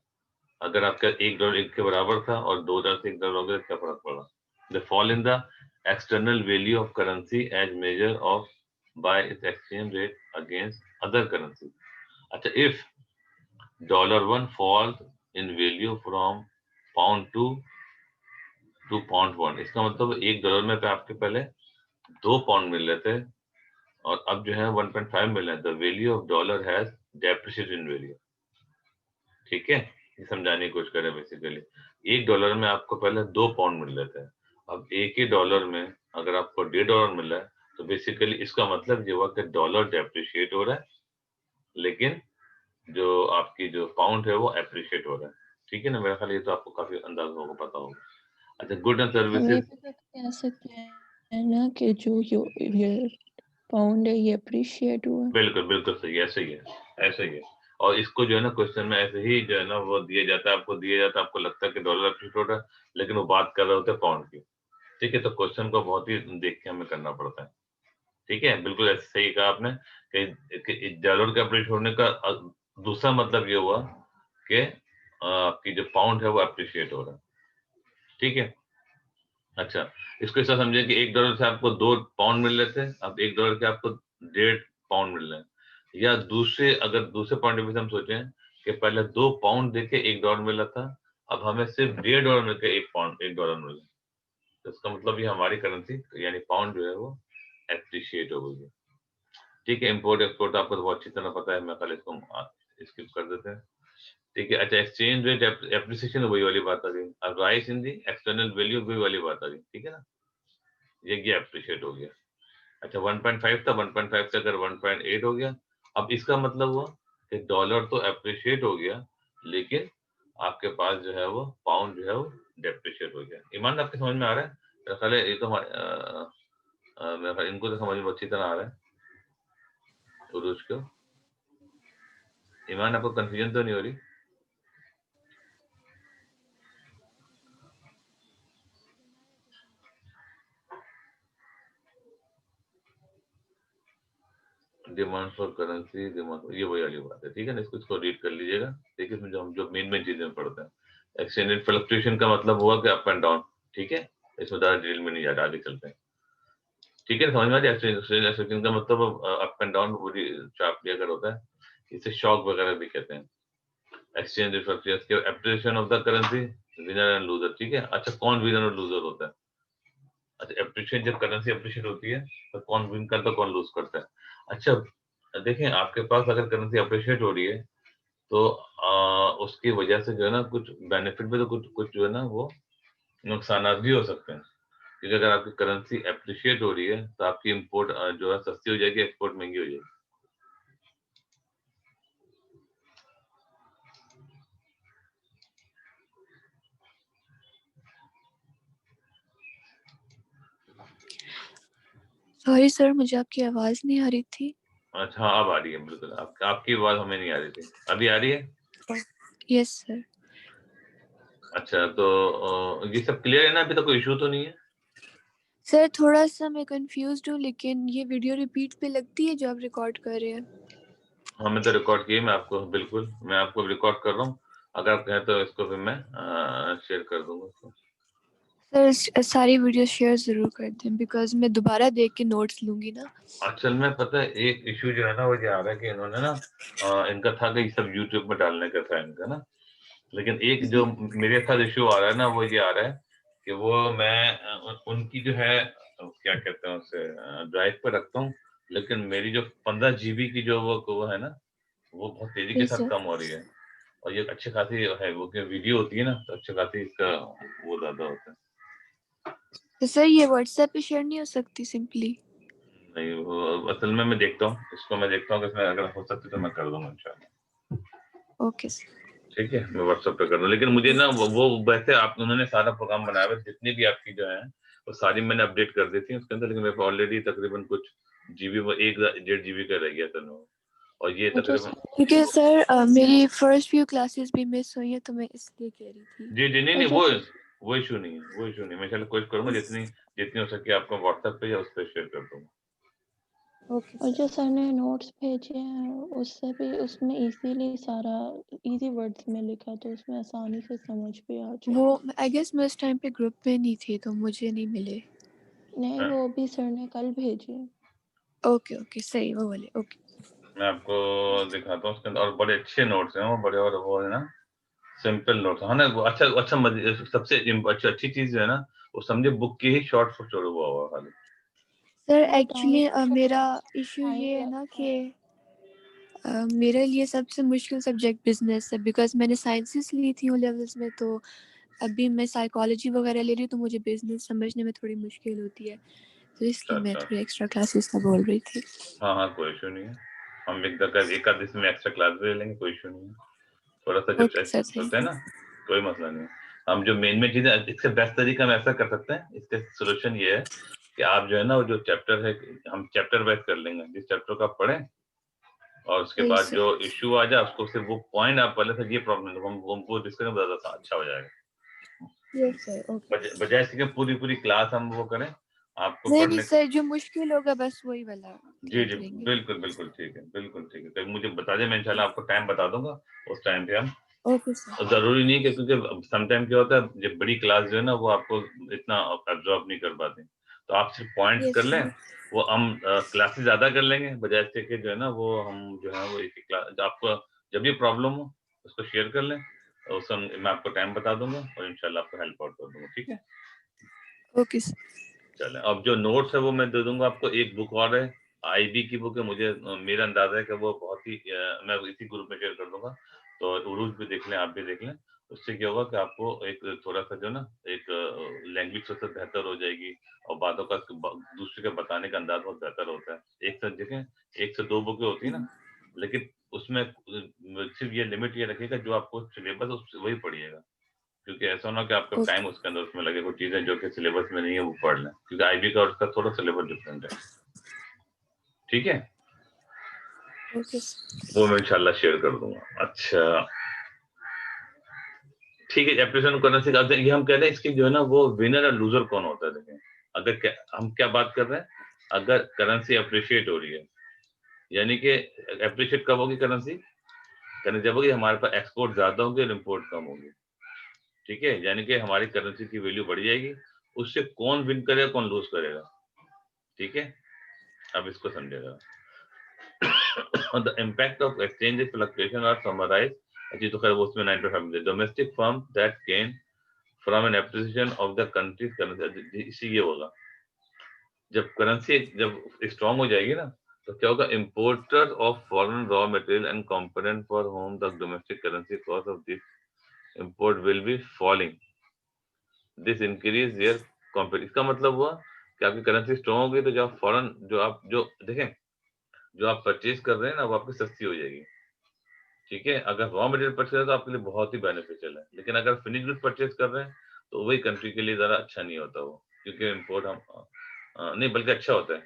अगर आपका $1 1 के बराबर था और $2 से $1 हो गया तो क्या फर्क पड़ा। The fall in the external value of currency as measure of by its exchange rate against other currency. अच्छा, if $1 falls in value from pound to pound 1, इसका मतलब $1 में पे आपके पहले 2 पाउंड मिल रहे थे और अब जो है 1.5 मिल रहे हैं। The value of dollar has depreciated in value. ठीक है, ये समझाने की कोशिश करें। बेसिकली $1 में आपको पहले 2 पाउंड मिल रहे थे, अब एक ही डॉलर में अगर आपको $1.5 मिल रहा है, तो बेसिकली इसका मतलब ये हुआ कि डॉलर डेप्रिशिएट हो रहा है, लेकिन जो आपकी जो पाउंड है वो अप्रिशिएट हो रहा है। ठीक है ना, मेरा ख्याल ये तो आपको काफी अंदाजा होगा, पता होगा। अच्छा, गुड एंड हम ये सर्विसेज, भी तो कह सकते हैं ना कि जो ये पाउंड है ये अप्रिशिएट हुआ। बिल्कुल बिल्कुल सही, ऐसे ही है, ऐसे ही है। और इसको जो है ना क्वेश्चन में ऐसे ही जो है ना वो दिया जाता है, आपको दिया जाता है, आपको लगता है कि डॉलर अप्रिशिएट हो रहा है, लेकिन वो बात कर रहे होते हैं पाउंड की। ठीक है, तो क्वेश्चन को बहुत ही देख के हमें करना पड़ता है। ठीक है, बिल्कुल ऐसे सही कहा आपने कि डॉलर का अप्रिशिएट होने का दूसरा मतलब ये हुआ कि आपकी जो पाउंड है वो अप्रिशिएट हो रहा है। ठीक है, अच्छा, इसको ऐसा समझे कि $1 से आपको 2 पाउंड मिल रहे थे, अब $1 के आपको 1.5 पाउंड मिल रहे हैं। या अगर दूसरे पॉइंट ऑफ व्यू से हम सोचें कि पहले 2 पाउंड देके $1 मिला था, अब हमें सिर्फ $1.5 मिलकर $1 मिल रहा है। तो इसका मतलब ये हमारी करेंसी यानी पाउंड जो है वो एप्रिशिएट हो गई है। ठीक है, इम्पोर्ट एक्सपोर्ट आपको तो बहुत अच्छी तरह पता है, मैं कल इसको स्किप कर देते हैं। ठीक है, अच्छा, एक्सचेंज रेट एप्रिसिएशन वही वाली बात आ गई, अब rice in the external value वही वाली बात आ गई। ठीक है ना, ये अप्रिशिएट हो गया। अच्छा 1.5 था, 1.5 से अगर 1.8 हो गया, अब इसका मतलब हुआ कि डॉलर तो अप्रिशिएट हो गया, लेकिन आपके पास जो है वो पाउंड जो है वो डेप्रिशिएट हो गया। ईमान आपके समझ में आ रहा है? मेरा ख्याल है ये तो मेरा ख्याल इनको तो समझ में अच्छी तरह आ रहा है उरुज को। ईमान आपको कंफ्यूजन तो नहीं हो रही? डिमांड फॉर करेंसी, डिमांड, ये वही वाली बात है, ठीक है ना? इसको रीड कर लीजिएगा। देखिए इसमें जो हम जो मेन चीजें पढ़ते हैं, एक्सचेंज रेट फ्लक्चुएशन का मतलब हुआ कि अप एंड डाउन, ठीक है? इसमें ज़्यादा डिटेल में नहीं जाता, आगे चलते हैं, ठीक है? समझ में आ रही है? एक्सचेंज का मतलब अप एंड डाउन पूरी चार्ट क्लियर कर होता है, इसे शॉक वगैरह भी कहते हैं। एक्सचेंज रेट फ्लक्चुएशन के appreciation of the currency, winner and loser, ठीक है? अच्छा कौन विनर और लूजर होता है? अच्छा एप्रिशिएट, जब करेंसी एप्रिशिएट होती है तो कौन विन करता है, कौन लूज करता है? अच्छा देखें, आपके पास अगर करेंसी अप्रिशिएट हो रही है तो उसकी वजह से जो है ना कुछ बेनिफिट भी, तो कुछ कुछ जो है ना वो नुकसान भी हो सकते हैं। क्योंकि अगर आपकी करेंसी एप्रिशिएट हो रही है तो आपकी इंपोर्ट जो है सस्ती हो जाएगी, एक्सपोर्ट महंगी हो जाएगी। सॉरी सर, मुझे आपकी आवाज नहीं आ रही थी। अच्छा अब आ रही है, बिल्कुल आपकी आवाज हमें नहीं आ रही थी, अभी आ रही है? Yes sir. अच्छा तो ये सब क्लियर है ना? अभी तक कोई इशू तो नहीं है? सर थोड़ा सा मैं कंफ्यूज्ड हूँ, लेकिन ये वीडियो रिपीट पे लगती है जो आप रिकॉर्ड कर रहे हैं? हाँ मैं तो रिकॉर्ड किए, मैं आपको रिकॉर्ड कर रहा हूँ। अगर आप कहें तो इसको फिर मैं शेयर कर दूंगा इसको। सर सारी वीडियो शेयर जरूर कर दें, बिकॉज मैं दोबारा देख के नोट्स लूंगी ना। असल में पता है एक इशू जो है ना वो ये आ रहा है कि इन्होंने ना इनका था कि ये सब यूट्यूब में डालने का था इनका ना, लेकिन एक जो मेरे साथ इशू आ रहा है ना वो ये आ रहा है कि वो मैं उनकी जो है क्या कहते हैं उसे ड्राइव पे रखता हूँ, लेकिन मेरी जो 15 GB की जो वो है ना वो बहुत तेजी के जी साथ सर। कम हो रही है। और ये अच्छी खासी है वो कि वीडियो होती है ना तो अच्छी खासी इसका वो ज्यादा होता है। तो सर ये व्हाट्सएप पे शेयर नहीं हो सकती सिंपली? नहीं वो असल में मैं देखता हूँ इसको, मैं देखता हूँ कि इसमें अगर हो सकती तो मैं कर दूंगा इंशाल्लाह। Okay sir. ठीक है मैं व्हाट्सएप पे कर दूँ, लेकिन मुझे ना वो वैसे आप उन्होंने सारा प्रोग्राम बनाया हुआ है, जितनी भी आपकी जो है वो सारी मैंने अपडेट कर दी थी उसके अंदर, लेकिन मेरे पास ऑलरेडी तकरीबन कुछ जीबी, वो 1.5 GB का रह गया था ना, और ये मुझे तकरीबन। क्योंकि सर मेरी फर्स्ट फ्यू क्लासेस भी मिस हुई है, तो मैं इसलिए कह रही थी। जी जी नहीं नहीं मुझे वो इशू नहीं है, वो इशू नहीं, मैं चलो कोशिश करूंगा जितनी जितनी हो सके आपको व्हाट्सएप पे या उस पर शेयर कर दूंगा। ओके और सर। जो सर ने नोट्स भेजे हैं उससे भी, उसमें इजीली सारा इजी वर्ड्स में लिखा, तो उसमें आसानी से समझ भी आ जाए। वो आई गेस मैं उस टाइम पे ग्रुप में नहीं थी, तो मुझे नहीं मिले। नहीं, मैं वो भी सर ने कल भेजे। ओके ओके सही, वो वाले ओके। मैं आपको दिखाता हूँ उसके अंदर, और बड़े अच्छे नोट्स हैं वो, बड़े, और वो है ना सिंपल नोट्स, हाँ ना वो अच्छा अच्छा सबसे अच्छी चीज जो है ना वो समझे बुक की ही शॉर्ट फॉर छोड़ा हुआ खाली। सर वो एक्चुअली डाउनलोड मेरा करने में इशू टाइम ये है ना लगता कि है। मेरे लिए सबसे मुश्किल सब्जेक्ट बिजनेस है, बिकॉज मैंने साइंसेस ली थी ओ लेवल्स में, तो अभी मैं साइकोलॉजी वगैरह ले रही हूँ, तो मुझे बिजनेस समझने में थोड़ी मुश्किल होती है, तो अच्छा इसलिए मैं अच्छा, थोड़ी एक्स्ट्रा क्लासेस का बोल रही थी। हाँ हाँ कोई इशू नहीं है, हम एक आध इसमें एक्स्ट्रा क्लास भी ले लेंगे, कोई इशू नहीं है। थोड़ा सा जब ओके सर होता है थैंक ना कोई मसला नहीं है। हम जो मेन चीजें, इससे बेस्ट तरीका हम ऐसा कर सकते हैं, इसका सोल्यूशन ये है कि आप जो है ना वो जो चैप्टर है हम चैप्टर वाइज कर लेंगे, जिस चैप्टर को आप पढ़ें और उसके यू बाद सर। जो इश्यू आ जाए उसको सिर्फ वो पॉइंट आप पहले से ये प्रॉब्लम वो डिस्कस ज्यादा अच्छा हो जाएगा, यस सर ओके। बजाय इसके पूरी पूरी क्लास हम वो करें आपको नहीं नहीं पढ़ने। सर, जो मुश्किल होगा बस वही वाला जी क्लियर जी करेंगे। बिल्कुल बिल्कुल ठीक है, बिल्कुल ठीक है, कभी मुझे बता दें, मैं इंशाल्लाह आपको टाइम बता दूंगा, उस टाइम पे हम। Okay sir. और जरूरी नहीं कि क्योंकि समटाइम क्या होता है जब बड़ी क्लास जो है ना वो आपको इतना एब्जॉर्ब नहीं कर पाते, तो आप सिर्फ पॉइंट्स यस कर लें, सर। वो हम क्लासेस ज्यादा कर लेंगे, बजाय इसके कि जो है ना वो हम जो है वो एक ही क्लास, आपको जब भी प्रॉब्लम हो उसको शेयर कर लें, और उस मैं आपको टाइम बता दूंगा और इंशाल्लाह आपको हेल्प आउट कर दूंगा, ठीक है? Okay sir. चलें, अब जो नोट्स है वो मैं दे दूंगा आपको, एक बुक और है आईबी की बुक है, मुझे मेरा अंदाजा है कि वो बहुत ही मैं इसी ग्रुप में शेयर कर दूंगा, तो उरूज भी देख लें, आप भी देख लें। उससे क्या होगा कि आपको एक थोड़ा सा जो ना एक लैंग्वेज सबसे बेहतर हो जाएगी और बातों का दूसरे का बताने का अंदाज बहुत बेहतर होता है। एक साथ देखें 1 से 2 बुकें होती है ना, लेकिन उसमें सिर्फ ये लिमिट ये रखिएगा जो आपको सिलेबस वही पढ़िएगा, क्योंकि ऐसा ना कि आपका ओके टाइम उसके अंदर उसमें लगे, कुछ चीजें जो कि सिलेबस में नहीं है वो पढ़ लें, क्योंकि आईबी का और उसका थोड़ा सिलेबस डिफरेंट है। ठीक है, ओके वो मैं इंशाल्लाह शेयर कर दूंगा। अच्छा ठीक है, एप्लीकेशन करने से ये हम कह रहे हैं इसकी जो है ना वो विनर और लूजर कौन होता है। देखें अगर हम क्या बात कर रहे हैं, अगर करेंसी अप्रिशिएट हो रही है, यानी कि अप्रिशिएट कब होगी करेंसी, जब होगी हमारे पास एक्सपोर्ट ज्यादा होंगे और इम्पोर्ट कम होगी। ठीक है, यानी कि हमारी करेंसी की वैल्यू बढ़ जाएगी, उससे कौन विन करेगा कौन लूज करेगा। ठीक है, अब इसको समझेगा। On the impact of exchange fluctuation are summarized, अच्छी तो खैर वो उसमें 95 में domestic firm that gain from an appreciation of the country's currency, इसी ये होगा जब करेंसी जब स्ट्रांग हो जाएगी ना, तो क्या होगा, importer of foreign raw material and component for home the domestic currency cost of this import will be falling, this increase their competition. इसका मतलब हुआ कि आपकी करेंसी स्ट्रांग होगी तो जो आप फॉरेन जो देखें जो आप परचेज कर रहे हैं ना वो आपकी सस्ती हो जाएगी। ठीक है, अगर रॉ मटेरियल परचेज है तो आपके लिए बहुत ही बेनिफिशियल है, लेकिन अगर फिनिश गुड परचेज कर रहे हैं तो वही कंट्री के लिए ज़्यादा अच्छा नहीं होता वो, क्योंकि इम्पोर्ट हम नहीं बल्कि अच्छा होता है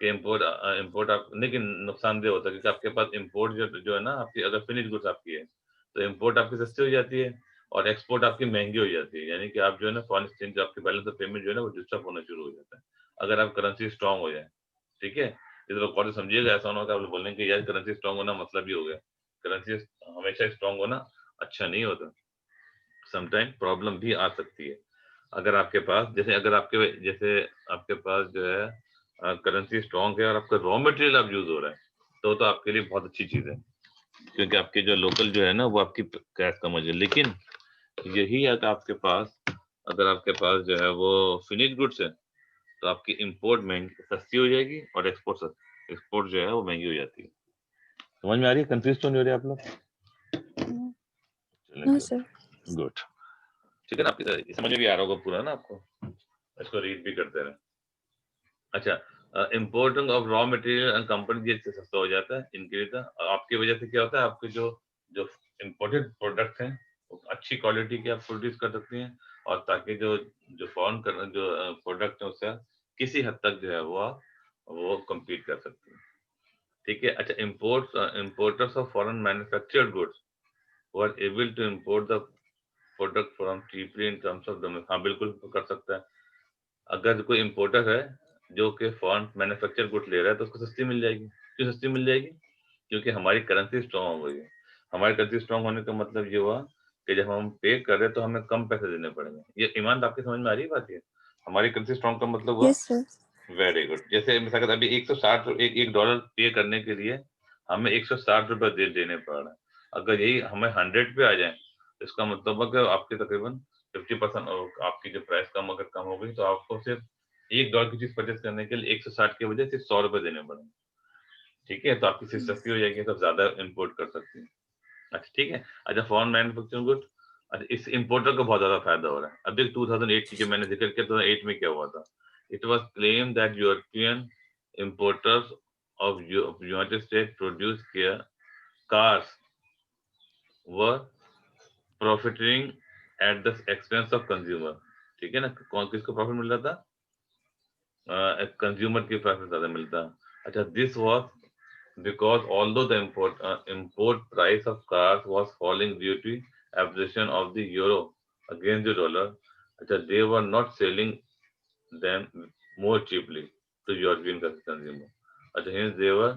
कि इम्पोर्ट आप, लेकिन नुकसानदेह होता है क्योंकि आपके पास इम्पोर्ट जो है ना आपकी, अगर फिनिश गुड्स आपकी है तो इम्पोर्ट आपकी सस्ती हो जाती है और एक्सपोर्ट आपकी महंगी हो जाती है, यानी कि आप जो है ना फॉरेन एक्सचेंज आपके बैलेंस ऑफ पेमेंट जो है ना वो डिस्टर्ब होना शुरू हो जाता है अगर आप करेंसी स्ट्रांग हो जाए। ठीक है, इस रिकॉर्ड समझिएगा, ऐसा होना कि आप बोलेंगे कि यार करेंसी स्ट्रांग होना मतलब ही हो गया, करेंसी हमेशा स्ट्रांग होना अच्छा नहीं होता, समटाइम प्रॉब्लम भी आ सकती है। अगर आपके पास जैसे आपके पास जो है करेंसी स्ट्रांग है और आपका रॉ मटेरियल अब यूज हो रहा है तो आपके लिए बहुत अच्छी चीज है, क्योंकि आपके जो लोकल जो है ना वो आपकी कैश कम हो जाए। लेकिन यही है कि अगर आपके पास जो है वो फिनिश गुड्स है तो आपकी इंपोर्ट महंगी सस्ती हो जाएगी और एक्सपोर्ट जो है वो महंगी हो जाती है। समझ में आ रही है, कंफ्यूज तो नहीं हो रहे आप लोग? No sir. गुड, ठीक है ना, आपकी समझ में भी आ रहा होगा पूरा ना आपको, इसको रीड भी करते रहे। अच्छा, importing of raw material and company ये सस्ता हो जाता है इनके, आपकी वजह से क्या होता है, आपके जो जो इम्पोर्टेड प्रोडक्ट हैं वो अच्छी क्वालिटी के आप प्रोड्यूस कर सकते हैं, और ताकि जो फॉरेन जो प्रोडक्ट है उससे किसी हद तक जो है वो compete कर सकते हैं। ठीक है, अच्छा, importers of foreign manufactured goods were able to import the product from cheaply in terms of domestic, हाँ बिल्कुल कर सकता है। अगर कोई इम्पोर्टर है जो कि फॉरेन मैन्युफैक्चर गुड ले रहा है तो उसको सस्ती मिल जाएगी। क्यों सस्ती मिल जाएगी? क्योंकि हमारी करेंसी स्ट्रांग हो गई है। हमारी करेंसी स्ट्रांग होने का मतलब ये हुआ कि जब हम पे कर रहे हैं तो हमें कम पैसे देने पड़ेंगे। ये ईमान आपकी समझ में आ रही है बात? ये हमारी करेंसी स्ट्रांग का मतलब हुआ। Yes sir. Very good. जैसे मिसाल अभी 160 एक डॉलर पे करने के लिए हमें 160 रुपए देने पड़ रहे हैं। अगर यही हमें 100 पे आ जाए तो इसका मतलब है कि आपके तकरीबन 50% आपकी जो प्राइस अगर कम हो गई तो आपको सिर्फ $1 की चीज परचेज करने के लिए 160 के वजह सिर्फ 100 रुपए देने पड़ेंगे। ठीक है, तो आपकी चीज सस्ती हो जाएगी तो ज्यादा इम्पोर्ट कर सकती है। अच्छा ठीक है। अच्छा, फॉरेन मैन्युफैक्चरिंग गुड, अच्छा इस इम्पोर्टर को बहुत ज्यादा फायदा हो रहा है। अब देख 2008 की जो मैंने जिक्र किया 2008 में क्या हुआ था, it was claim that European importers of United State produce किया cars were profiting at the expense of consumer. ठीक है ना, कौन किसको प्रॉफिट मिल रहा था? कंज्यूमर की प्रॉफिट ज्यादा मिलता। अच्छा, this was because although the import price of cars was falling due to appreciation of the euro against the dollar, they were not selling them more cheaply to European consumer. Hence they were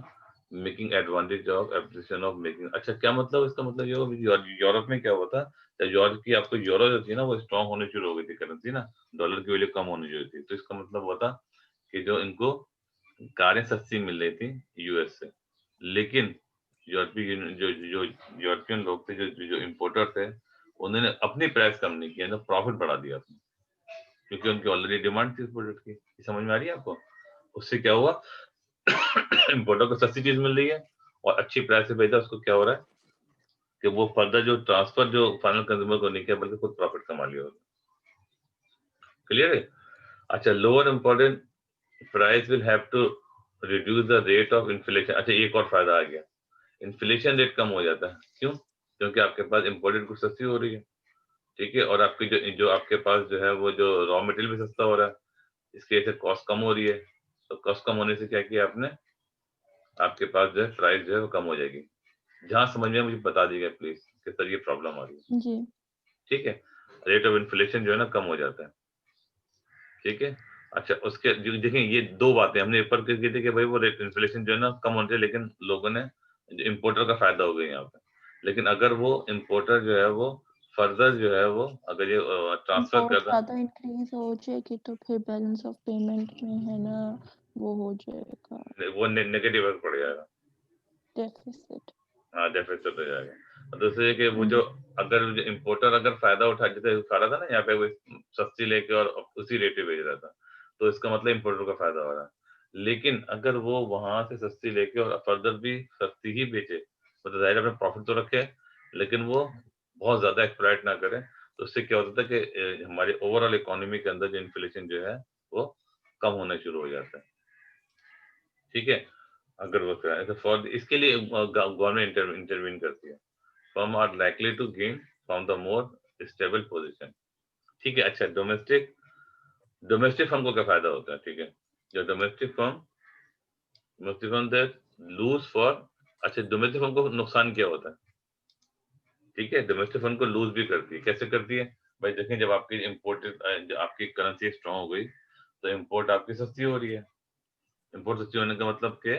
making advantage of appreciation of making. अच्छा, क्या मतलब? इसका मतलब ये होगा यूरोप में क्या हुआ था, जब यूरोप की आपको यूरो जो थी ना वो स्ट्रांग होने शुरू हो गई थी करेंसी ना, डॉलर की वैल्यू कम होनी शुरू थी, तो इसका मतलब हुआ था कि जो इनको कारें सस्ती मिल रही थी यूएस से, लेकिन यूरोपीय जो जो यूरोपियन लोग थे जो जो इम्पोर्टर थे उन्होंने अपनी प्राइस कम नहीं किया, प्रॉफिट बढ़ा दिया अपने, क्योंकि उनकी ऑलरेडी डिमांड थी इस प्रोडक्ट की। समझ में आ रही है आपको? उससे क्या हुआ, इम्पोर्टर को सस्ती चीज मिल रही है और अच्छी प्राइस से भेजा, उसको क्या हो रहा है, कि वो फर्दर जो ट्रांसफर जो फाइनल कंज्यूमर को नहीं किया बल्कि खुद प्रॉफिट कमा लिया होगा। क्लियर है? अच्छा, lower important price will have to reduce the rate of inflation. अच्छा, एक और फायदा आ गया, इन्फ्लेशन रेट कम हो जाता है। क्यों? क्योंकि आपके पास इम्पोर्टेड गुड्स सस्ती हो रही है, ठीक है, और आपकी जो जो आपके पास जो है वो जो रॉ मटेरियल भी सस्ता हो रहा है, इसकी वजह से कॉस्ट कम हो रही है। तो कॉस्ट कम होने से क्या किया आपने, आपके पास जो है प्राइस जो है वो कम हो जाएगी। जहां समझ में मुझे बता दीजिएगा प्लीज कि सर ये प्रॉब्लम आ रही है। जी। ठीक है, रेट ऑफ इन्फ्लेशन जो है ना कम हो जाता है। ठीक है, अच्छा उसके देखिए ये दो बातें हमने ऊपर की थी कि भाई वो रेट इन्फ्लेशन जो है ना कम होने चाहिए, लेकिन लोगों ने इम्पोर्टर का फायदा हो गया यहाँ पे। लेकिन अगर वो इम्पोर्टर जो है वो फर्दर जो है वो अगर ये ट्रांसफर बहुत कर रहा ज़्यादा इंक्रीज हो जाएगी तो फिर बैलेंस ऑफ पेमेंट में है ना वो हो जाएगा है वो नेगेटिव पड़ जाएगा। डेफिसिट। हाँ, डेफिसिट हो जाएगा। और दूसरे कि वो जो अगर इम्पोर्टर अगर फायदा उठा, जैसे उठा रहा था ना यहाँ पे वो सस्ती लेके और उसी रेट पे बेच रहा था, तो इसका मतलब इम्पोर्टर का फायदा हो रहा है। लेकिन अगर वो वहां से सस्ती लेके और फर्दर भी सस्ती ही बेचे, तो जाहिर अपने प्रॉफिट तो रखे, लेकिन वो बहुत ज्यादा एक्सप्लॉइट ना करे, तो उससे क्या होता था कि हमारी ओवरऑल इकोनॉमी के अंदर जो इन्फ्लेशन जो है वो कम होना शुरू हो जाता है। ठीक है, अगर वो कराए तो फॉर इसके लिए गवर्नमेंट इंटरवीन करती है। Firm are likely to gain from the more stable position. ठीक है, अच्छा डोमेस्टिक डोमेस्टिक फर्म को क्या फायदा होता है? ठीक है, जो domestic firm that lose for, अच्छा डोमेस्टिक फर्म को नुकसान क्या होता है? ठीक है, डोमेस्टिक फर्म को लूज भी करती है। कैसे करती है भाई? देखें, जब आपकी इम्पोर्टेड आपकी करेंसी स्ट्रांग हो गई तो इम्पोर्ट आपकी सस्ती हो रही है। इम्पोर्ट सस्ती होने का मतलब कि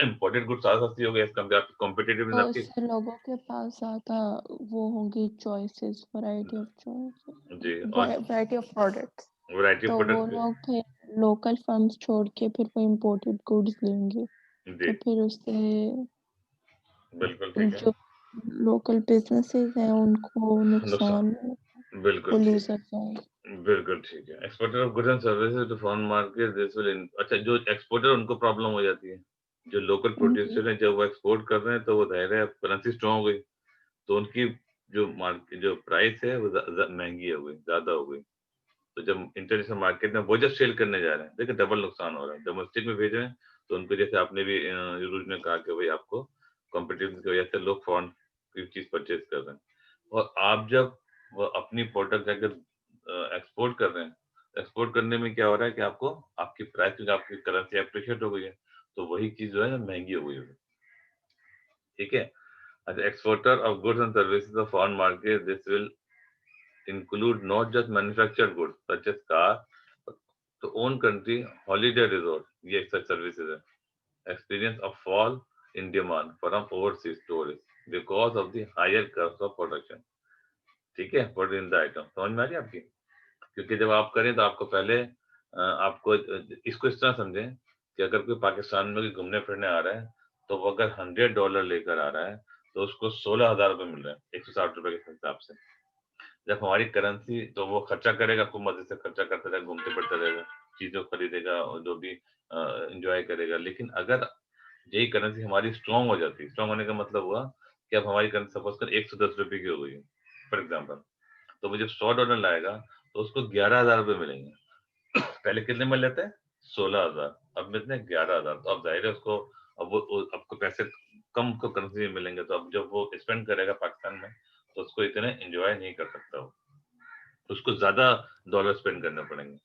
इम्पोर्टेड गुड्स ज्यादा सस्ती हो गई, इसका आपकी कॉम्पिटिटिवनेस तो आपकी। इससे लोगों के पास ज़्यादा वो होंगी चॉइसेस, वैरायटी ऑफ चॉइसेस, जी, और variety of products. Variety of तो वो प्रोडक्ट। लोग फिर लोकल फर्म्स छोड़ के फिर वो इम्पोर्टेड गुड्स लेंगे, जी तो फिर उससे बिल्कुल ठीक है, जो लोकल बिजनेसेस हैं उनको नुकसान, नुकसान, वो बिल्कुल ठीक, लूजर जाएंगे। बिल्कुल ठीक है। Exporter of goods and services to foreign market this will, अच्छा जो एक्सपोर्टर उनको प्रॉब्लम हो जाती है, जो लोकल जी। प्रोड्यूसर हैं जब वो एक्सपोर्ट कर रहे हैं तो वो जाहिर है करेंसी स्ट्रॉन्ग हो गई, तो उनकी जो मार्केट जो प्राइस है वो महंगी हो गई, ज्यादा हो गई। तो जब इंटरनेशनल मार्केट में वो जब सेल करने जा रहे हैं, देखिए डबल नुकसान हो रहा है। डोमेस्टिक में भेज रहे हैं तो उनको, जैसे आपने भी यूरुज ने कहा कि भाई आपको कॉम्पिटिटिव की वजह से लोग फॉरेन की चीज परचेज कर रहे हैं, और आप जब वो अपनी प्रोडक्ट अगर एक्सपोर्ट कर रहे हैं, एक्सपोर्ट करने में क्या हो रहा है कि आपको आपकी प्राइस, क्योंकि आपकी करेंसी अप्रिशिएट हो गई है, तो वही चीज जो है ना महंगी हो गई होगी। ठीक है, अच्छा exporter of goods and services of foreign market this will include not just manufactured goods such as car, but to own country, holiday resort, ये such services है, experience a fall in demand from overseas tourists because of the higher cost of production. ठीक है, put in the item, समझ में आ रही है आपकी? क्योंकि जब आप करें तो आपको पहले आपको इसको इस तरह समझें कि अगर कोई पाकिस्तान में कोई घूमने फिरने आ रहा है, तो वो अगर $100 लेकर आ रहा है तो उसको 16,000 रुपये मिल रहे हैं, 160 रुपए के हिसाब से। जब हमारी करेंसी, तो वो खर्चा करेगा, खूब मजे से खर्चा करता रहेगा, घूमते फिरता रहेगा, चीजों खरीदेगा और जो भी एंजॉय करेगा। लेकिन अगर यही करेंसी हमारी स्ट्रांग हो जाती, स्ट्रांग होने का मतलब हुआ कि अब हमारी करेंसी सपोज कर 110 रुपए की हो गई है फॉर एग्जाम्पल, तो वो जब $100 लाएगा तो उसको 11,000 रुपये मिलेंगे। पहले कितने मिल लेते हैं? 16,000, अब मिलते हैं 11,000। तो अब जाहिर है उसको, अब वो आपको पैसे कम को करेंसी में मिलेंगे, तो अब जब वो स्पेंड करेगा पाकिस्तान में तो उसको इतने एंजॉय नहीं कर सकता वो, उसको ज्यादा डॉलर स्पेंड करने पड़ेंगे।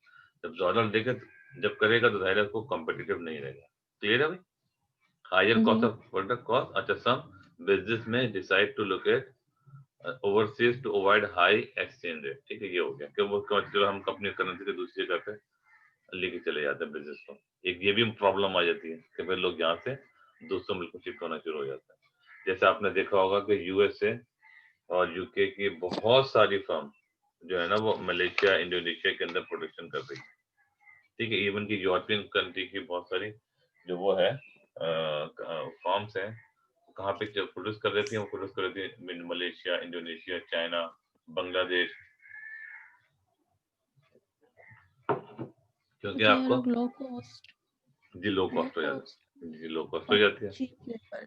जब डॉलर देके जब करेगा तो जाहिर है उसको कॉम्पिटिटिव नहीं रहेगा। क्लियर है भाई? हायर जी। Cost of product cost. अच्छा, some business may decide to locate overseas to avoid high exchange rate. ठीक है, ये हो गया कि वो चलो हम अपनी करेंसी के दूसरी जगह पे लेके चले जाते हैं बिजनेस को। एक ये भी प्रॉब्लम आ जाती है कि भाई लोग यहाँ से दूसरे मुल्क में शिफ्ट होना शुरू हो जाता है। जैसे आपने देखा होगा कि यूएसए और यूके की बहुत सारी फर्म जो है ना वो मलेशिया, इंडोनेशिया के अंदर प्रोडक्शन कर रही है। ठीक है, इवन की यूरोपियन कंट्री की बहुत सारी जो वो है फर्म्स हैं, कहाँ पे जो प्रोड्यूस कर रही थी, वो प्रोड्यूस कर रही थी मलेशिया, इंडोनेशिया, चाइना, बांग्लादेश, क्योंकि क्योंकि ये आपको लोग लो कॉस्ट जी लो लो कॉस्ट हो कॉस्ट जाती है, जी लो कॉस्ट हो और जाती है। Cheap labour.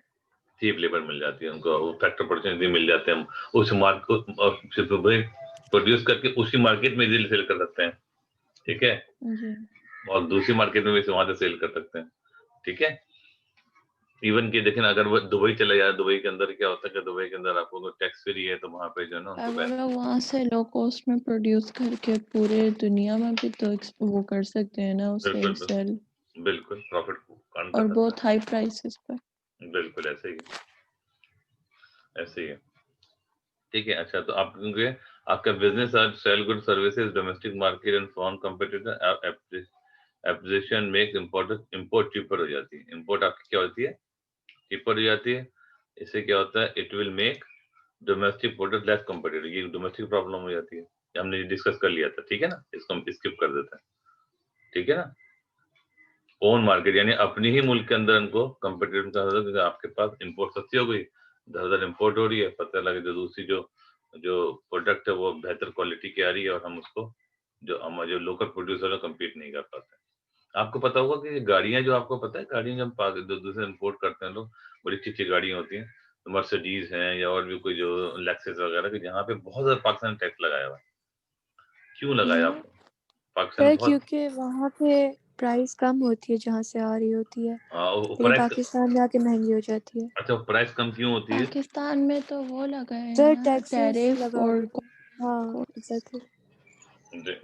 चीप लेबर मिल जाती है उनको, वो फैक्टर अपॉर्चुनिटी मिल जाते हैं, हम उस मार्केट प्रोड्यूस करके उसी मार्केट में इजीली सेल कर सकते हैं, ठीक है, जी। और दूसरी मार्केट में भी वहां से सेल कर सकते हैं, ठीक है। इवन कि देखिए ना, अगर वो दुबई चले जाए, दुबई के अंदर क्या होता है कि दुबई के अंदर आपको टैक्स फ्री है, तो वहां पे जो है ना और उनको वो लोग वहाँ से लो कॉस्ट में प्रोड्यूस करके पूरे दुनिया में भी तो वो कर सकते हैं ना, उसे बिल्कुल सेल, बिल्कुल प्रॉफिट अर्न कर और सकते बहुत हाई प्राइसेस पर। हैं, बिल्कुल ऐसे ही ऐसे ही है, ठीक है। अच्छा, तो आपके आपका बिजनेस आज sell good services domestic market and foreign competitor appreciation make import cheaper हो जाती है, इंपोर्ट आपकी क्या होती है, चीपर हो जाती है। इससे क्या होता है, it will make domestic product less competitive, ये डोमेस्टिक प्रॉब्लम हो जाती है, ये हमने डिस्कस कर लिया था, ठीक है ना, इसको हम स्किप कर देते हैं, ठीक है ना। ओन मार्केट यानी अपनी ही मुल्क के अंदर इनको कॉम्पिटिटिव का होता है, क्योंकि आपके पास इंपोर्ट सस्ती हो गई, इधर इंपोर्ट हो रही है, पता लगे जो दूसरी जो जो प्रोडक्ट है वो बेहतर क्वालिटी की आ रही है, और हम उसको जो हमारे जो लोकल प्रोड्यूसर है कम्पीट नहीं कर पाते। आपको पता होगा कि गाड़ियां, जो आपको पता है गाड़ियां जब दूसरे इंपोर्ट करते हैं लोग, बड़ी अच्छी अच्छी गाड़ियां होती हैं, तो मर्सिडीज हैं या और भी कोई जो लेक्सस वगैरह के, जहाँ पे बहुत ज्यादा पाकिस्तान टैक्स लगाया हुआ है। क्यों लगाया आपको? पाकिस्तान में सर बहुत क्योंकि वहाँ पे प्राइस कम होती है जहाँ से आ रही होती है, लेकिन प्राइस, पाकिस्तान में आके महंगी हो जाती है। अच्छा प्राइस कम क्यों होती है? पाकिस्तान में तो वो लगा है सर ना टैक्सेस टैरिफ लगा और देते हैं। हाँ एग्जैक्टली।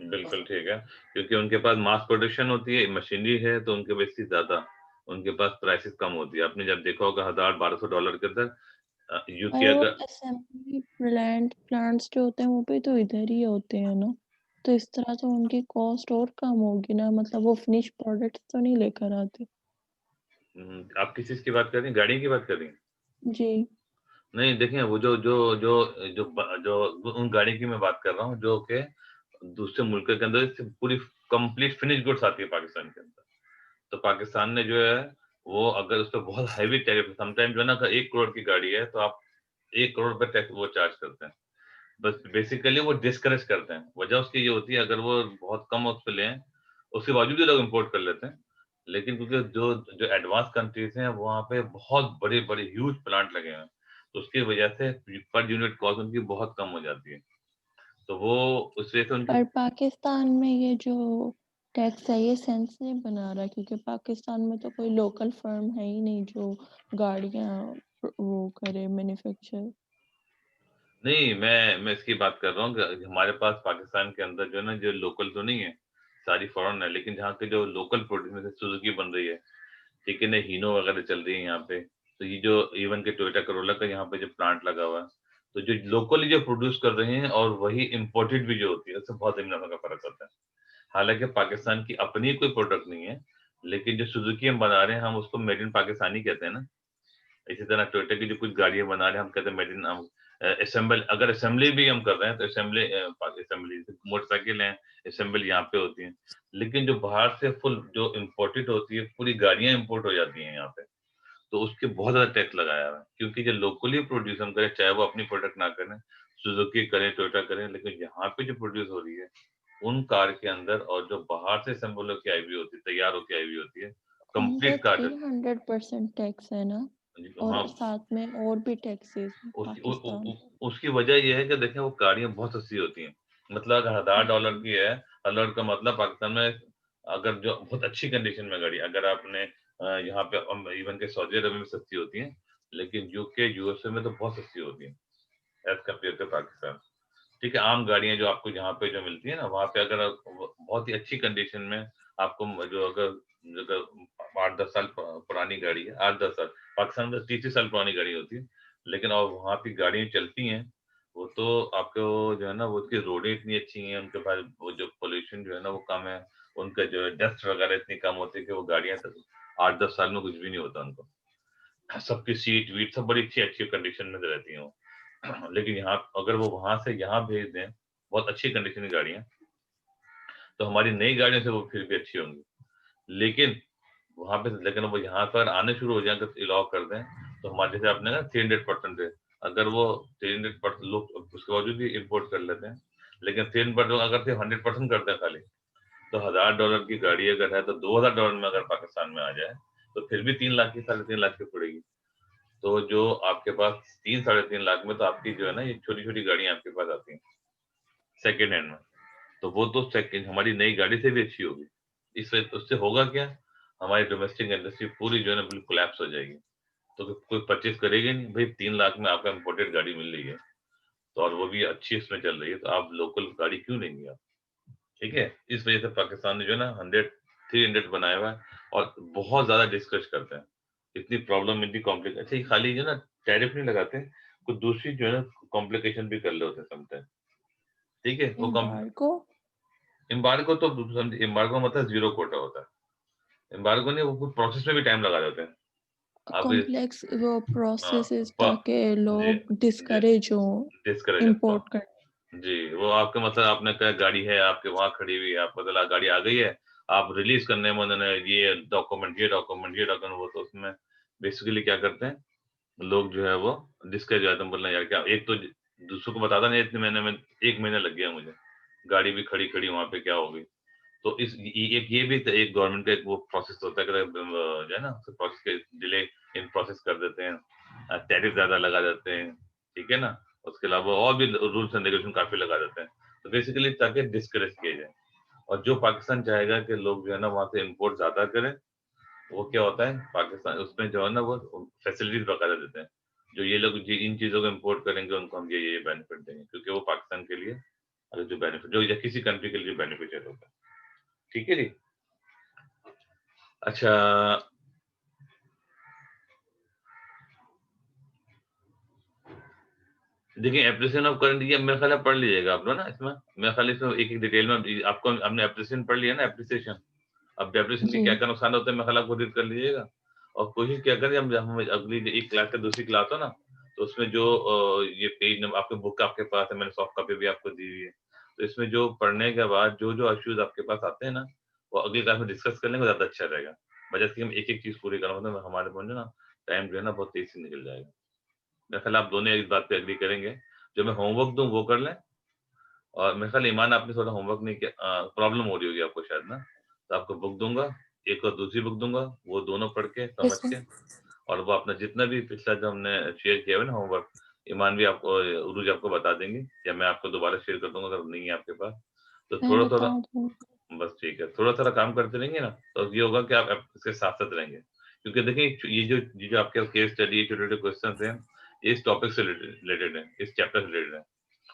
बिल्कुल ठीक है, क्योंकि उनके पास मास प्रोडक्शन होती है, मशीनरी है, तो उनके बेसिस ज्यादा, उनके पास प्राइसेस कम होती है। आपने जब देखा होगा $1000-1200 के अंदर यूके और वो अगर, असेंबली प्लांट्स जो होते हैं वो भी तो इधर ही होते हैं ना, तो इस तरह से उनकी कॉस्ट और कम होगी ना, मतलब वो फिनिश प्रोडक्ट तो नहीं लेकर आते। आप किस चीज की बात कर रही हैं, गाड़ी की बात कर रही हैं? जी। नहीं देखिए, वो जो जो जो जो जो उन गाड़ी की मैं बात कर रहा हूँ जो कि दूसरे मुल्क के अंदर से पूरी कंप्लीट फिनिश गुड्स आती है पाकिस्तान के अंदर, तो पाकिस्तान ने जो है वो अगर उस पर बहुत हैवी टैरिफ, समटाइम जो है ना, अगर 1 करोड़ की गाड़ी है तो आप 1 करोड़ रुपए टैक्स वो चार्ज करते हैं, बस बेसिकली वो डिस्करेज करते हैं। वजह उसकी ये होती है, अगर वो बहुत कम उस पर लें, उसके बावजूद भी लोग इम्पोर्ट कर लेते हैं, लेकिन क्योंकि जो जो एडवांस कंट्रीज हैं वहाँ पे बहुत बड़े बड़े ह्यूज प्लांट लगे हैं, तो उसकी वजह से पर यूनिट कॉस्ट उनकी बहुत कम हो जाती है, तो वो उस वजह से उनकी। पर पाकिस्तान में ये जो टैक्स है ये सेंस नहीं बना रहा, क्योंकि पाकिस्तान में तो कोई लोकल फर्म है ही नहीं जो गाड़ियां वो करे मैन्युफैक्चर। नहीं, मैं इसकी बात कर रहा हूँ कि हमारे पास पाकिस्तान के अंदर जो है ना, जो लोकल तो नहीं है, सारी फॉरेन है, लेकिन जहाँ के जो लोकल प्रोड्यूस में से सुजुकी बन रही है, ठीक है ना, हीनो वगैरह चल रही है यहाँ पे, तो ये जो इवन के टोयोटा करोला का यहाँ पे जो प्लांट लगा हुआ है, तो जो लोकली जो प्रोड्यूस कर रहे हैं और वही इम्पोर्टेड भी जो होती है, उससे बहुत जमीन का फर्क होता है। हालांकि पाकिस्तान की अपनी कोई प्रोडक्ट नहीं है, लेकिन जो सुजुकी हम बना रहे हैं, हम उसको मेड इन पाकिस्तानी कहते हैं ना। इसी तरह टोयोटा की जो कुछ गाड़ियां बना रहे हैं, हम कहते हैं मेड इन, असेंबल, अगर असेंबली भी हम कर रहे हैं तो असेंबली मोटरसाइकिल है, असेंबली यहाँ पे होती है, लेकिन जो बाहर से फुल जो इम्पोर्टेड होती है, पूरी गाड़ियां इम्पोर्ट हो जाती हैं यहाँ पे, तो उसके बहुत ज्यादा टैक्स लगाया हुआ है, क्योंकि जो लोकली प्रोड्यूस हम करें, चाहे वो अपनी प्रोडक्ट ना करें, सुजुकी करें, टोयोटा करें, लेकिन यहाँ पे जो प्रोड्यूस हो रही है उन कार के अंदर, और जो बाहर से असेंबल होकर आई हुई होती है, तैयार होकर आई हुई होती है, उन पे कंप्लीट कार। 300% टैक्स है ना, और हाँ, साथ में और भी टैक्सेस उसकी पाकिस्तान। उसकी वजह यह है कि देखें वो गाड़ियां बहुत सस्ती होती हैं, मतलब अगर $1000 की है, $1000 का मतलब पाकिस्तान में, अगर जो बहुत अच्छी कंडीशन में गाड़ी, अगर आपने यहाँ पे इवन के सऊदी अरब में सस्ती होती है, लेकिन यूके यूएसए में तो बहुत सस्ती होती है एज कम्पेयर टू पाकिस्तान, ठीक है। आम गाड़ियां जो आपको यहाँ पे जो मिलती है ना, वहाँ पे अगर बहुत ही अच्छी कंडीशन में आपको जो अगर अगर 8-10 साल पुरानी गाड़ी है, 8-10 साल, पाकिस्तान में 30 साल पुरानी गाड़ी होती है, लेकिन और वहाँ की गाड़ियां चलती हैं, वो तो आपको जो है ना, वो उसकी रोडें इतनी अच्छी हैं, उनके पास वो जो पोल्यूशन जो है ना वो कम है, उनका जो डस्ट वगैरह इतनी कम होती है कि वो गाड़ियां 8-10 साल में कुछ भी नहीं होता उनको, सबकी सीट वीट सब बड़ी अच्छी अच्छी कंडीशन में रहती हैं वो। लेकिन यहाँ अगर वो वहां से यहाँ भेज दें बहुत अच्छी कंडीशन की गाड़ियां, तो हमारी नई गाड़ियों से वो फिर भी अच्छी होंगी, लेकिन वहां पे, लेकिन वो यहाँ पर आने शुरू हो जाए, अगर अलाउ कर दें, तो हमारे जैसे आपने ना 300% है, अगर वो 300% लोग उसके बावजूद भी इम्पोर्ट कर लेते हैं, लेकिन 3% अगर सिर्फ 100% करते हैं खाली, तो $1000 की गाड़ी अगर है तो $2000 में अगर पाकिस्तान में आ जाए, तो फिर भी 3 लाख की, 3.5 लाख की पड़ेगी, तो जो आपके पास 3 साढ़े 3 लाख में तो आपकी जो है ना ये छोटी-छोटी गाड़ियाँ आपके पास आती हैं, सेकंड हैंड में। तो वो तो सेकंड हमारी नई गाड़ी से भी अच्छी होगी। इससे उससे होगा क्या? हमारी डोमेस्टिक इंडस्ट्री पूरी जो है ना बिल्कुल कोलैप्स हो जाएगी। तो कोई परचेज़ करेगा ही नहीं। भई 3 लाख में आपको इम्पोर्टेड गाड़ी मिल रही है, तो और वो भी अच्छी उसमें चल रही है, तो आप लोकल गाड़ी क्यों लेंगे आप? ठीक है? इस वजह से पाकिस्तान ने जो है ना 100 300 बनाया हुआ है और बहुत ज़्यादा डिस्कस करते हैं। इतनी प्रॉब्लम, इतनी अच्छा ये खाली जो है ना टैरिफ नहीं लगाते, कुछ दूसरी जो है ना कॉम्प्लिकेशन भी कर रहे होते हैं समटाइम। ठीक है? वो कॉम्प्ल एम्बार्गो? एम्बार्गो तो एम्बार्गो मतलब ज़ीरो कोटा होता है। एम्बार्गो नहीं, वो कुछ प्रोसेस में भी टाइम लगा देते हैं। अब कॉम्प्लेक्स वो हाँ, प्रोसेसेस प ताकि जी, लोग जी, डिस्करेज हों डिस्करेज आपको। इम्पोर्ट कर। जी, वो आपका मतलब आपने कहा गाड़ी है, आपके वहाँ खड़ी हुई है, आपको पता लगा गाड़ी आ गई है, आप रिलीज़ करने में उन्होंने ये डॉक्यूमेंट, वो तो उसमें बेसिकली क्या करते हैं, लोग जो है वो डिस्करेज हो जाते हैं, बोलना यार क्या एक तो दूसरों को बताता नहीं इतने महीने में 1 महीना लग गया मुझे, गाड़ी भी खड़ी-खड़ी वहाँ पे क्या हो गई। तो इस एक ये भी एक गवर्नमेंट का एक वो प्रोसेस होता है कि जो है ना प्रोसेस के डिले इन प्रोसेस कर देते हैं, टैरिफ ज़्यादा लगा देते हैं, ठीक है ना? उसके अलावा और भी रूल्स एंड रेगुलेशन काफ़ी लगा देते हैं। तो बेसिकली ताकि डिस्करेज किया जाए और जो पाकिस्तान चाहेगा कि लोग जो है ना वहाँ से इम्पोर्ट ज़्यादा करें, वो क्या होता है पाकिस्तान उसमें जो है ना वो फैसिलिटीज़ वगैरह देते हैं। जो ये लोग जी इन चीज़ों को इम्पोर्ट करेंगे उनको हम ये बेनिफिट देंगे क्योंकि वो पाकिस्तान के लिए जो बेनिफिट जो या किसी कंट्री के लिए बेनिफिशियल होता है। ठीक है जी? अच्छा, देखिए एप्रिसिएशन ऑफ करंट ये मेरे ख्याल है पढ़ लीजिएगा आप लोग ना इसमें। मेरे ख्याल इसमें एक-एक डिटेल में आपको हमने एप्रिसिएशन पढ़ लिया ना एप्रिसिएशन। अब डेप्रिसिएशन के जी। क्या-क्या नुकसान होते हैं मेरे ख्याल आप खुद रीड कर लीजिएगा और कोशिश क्या करें हम अगली एक क्लास से दूसरी क्लास हो ना, तो उसमें जो ये पेज नंबर आपके बुक आपके पास है, मैंने सॉफ्ट कॉपी भी आपको दी हुई है। तो इसमें जो पढ़ने के बाद जो-जो इश्यूज़ आपके पास आते हैं ना, वो अगली क्लास में डिस्कस कर लेंगे ज़्यादा अच्छा रहेगा। बजाए इसके हम एक-एक चीज़ पूरी करें मतलब हमारे समझो ना टाइम जो है ना बहुत तेज़ी से निकल जाएगा। मेरे ख्याल आप दोनों इस बात पे एग्री करेंगे। जो मैं होमवर्क दूँ वो कर लें और मेरे ख्याल ईमान आपने थोड़ा होमवर्क नहीं किया प्रॉब्लम हो रही होगी आपको शायद ना? तो आपको बुक दूँगा, एक और दूसरी बुक दूँगा, वो दोनों पढ़ के, समझ यस सर। के और वो अपना जितना भी पिछला जो हमने शेयर किया हुआ है ना होमवर्क, ईमान भी आपको उरूज आपको बता देंगी या मैं आपको दोबारा शेयर कर दूँगा अगर नहीं है आपके पास। तो मैं थोड़ा-थोड़ा बता दूँगी। बस ठीक है, थोड़ा-थोड़ा काम करते रहेंगे ना, तो ये होगा कि आप इसके साथ-साथ रहेंगे। क्योंकि देखिए ये जो आपके केस स्टडी छोटे-छोटे क्वेश्चन्स हैं, ये इस टॉपिक से रिलेटेड है, इस चैप्टर से रिलेटेड है।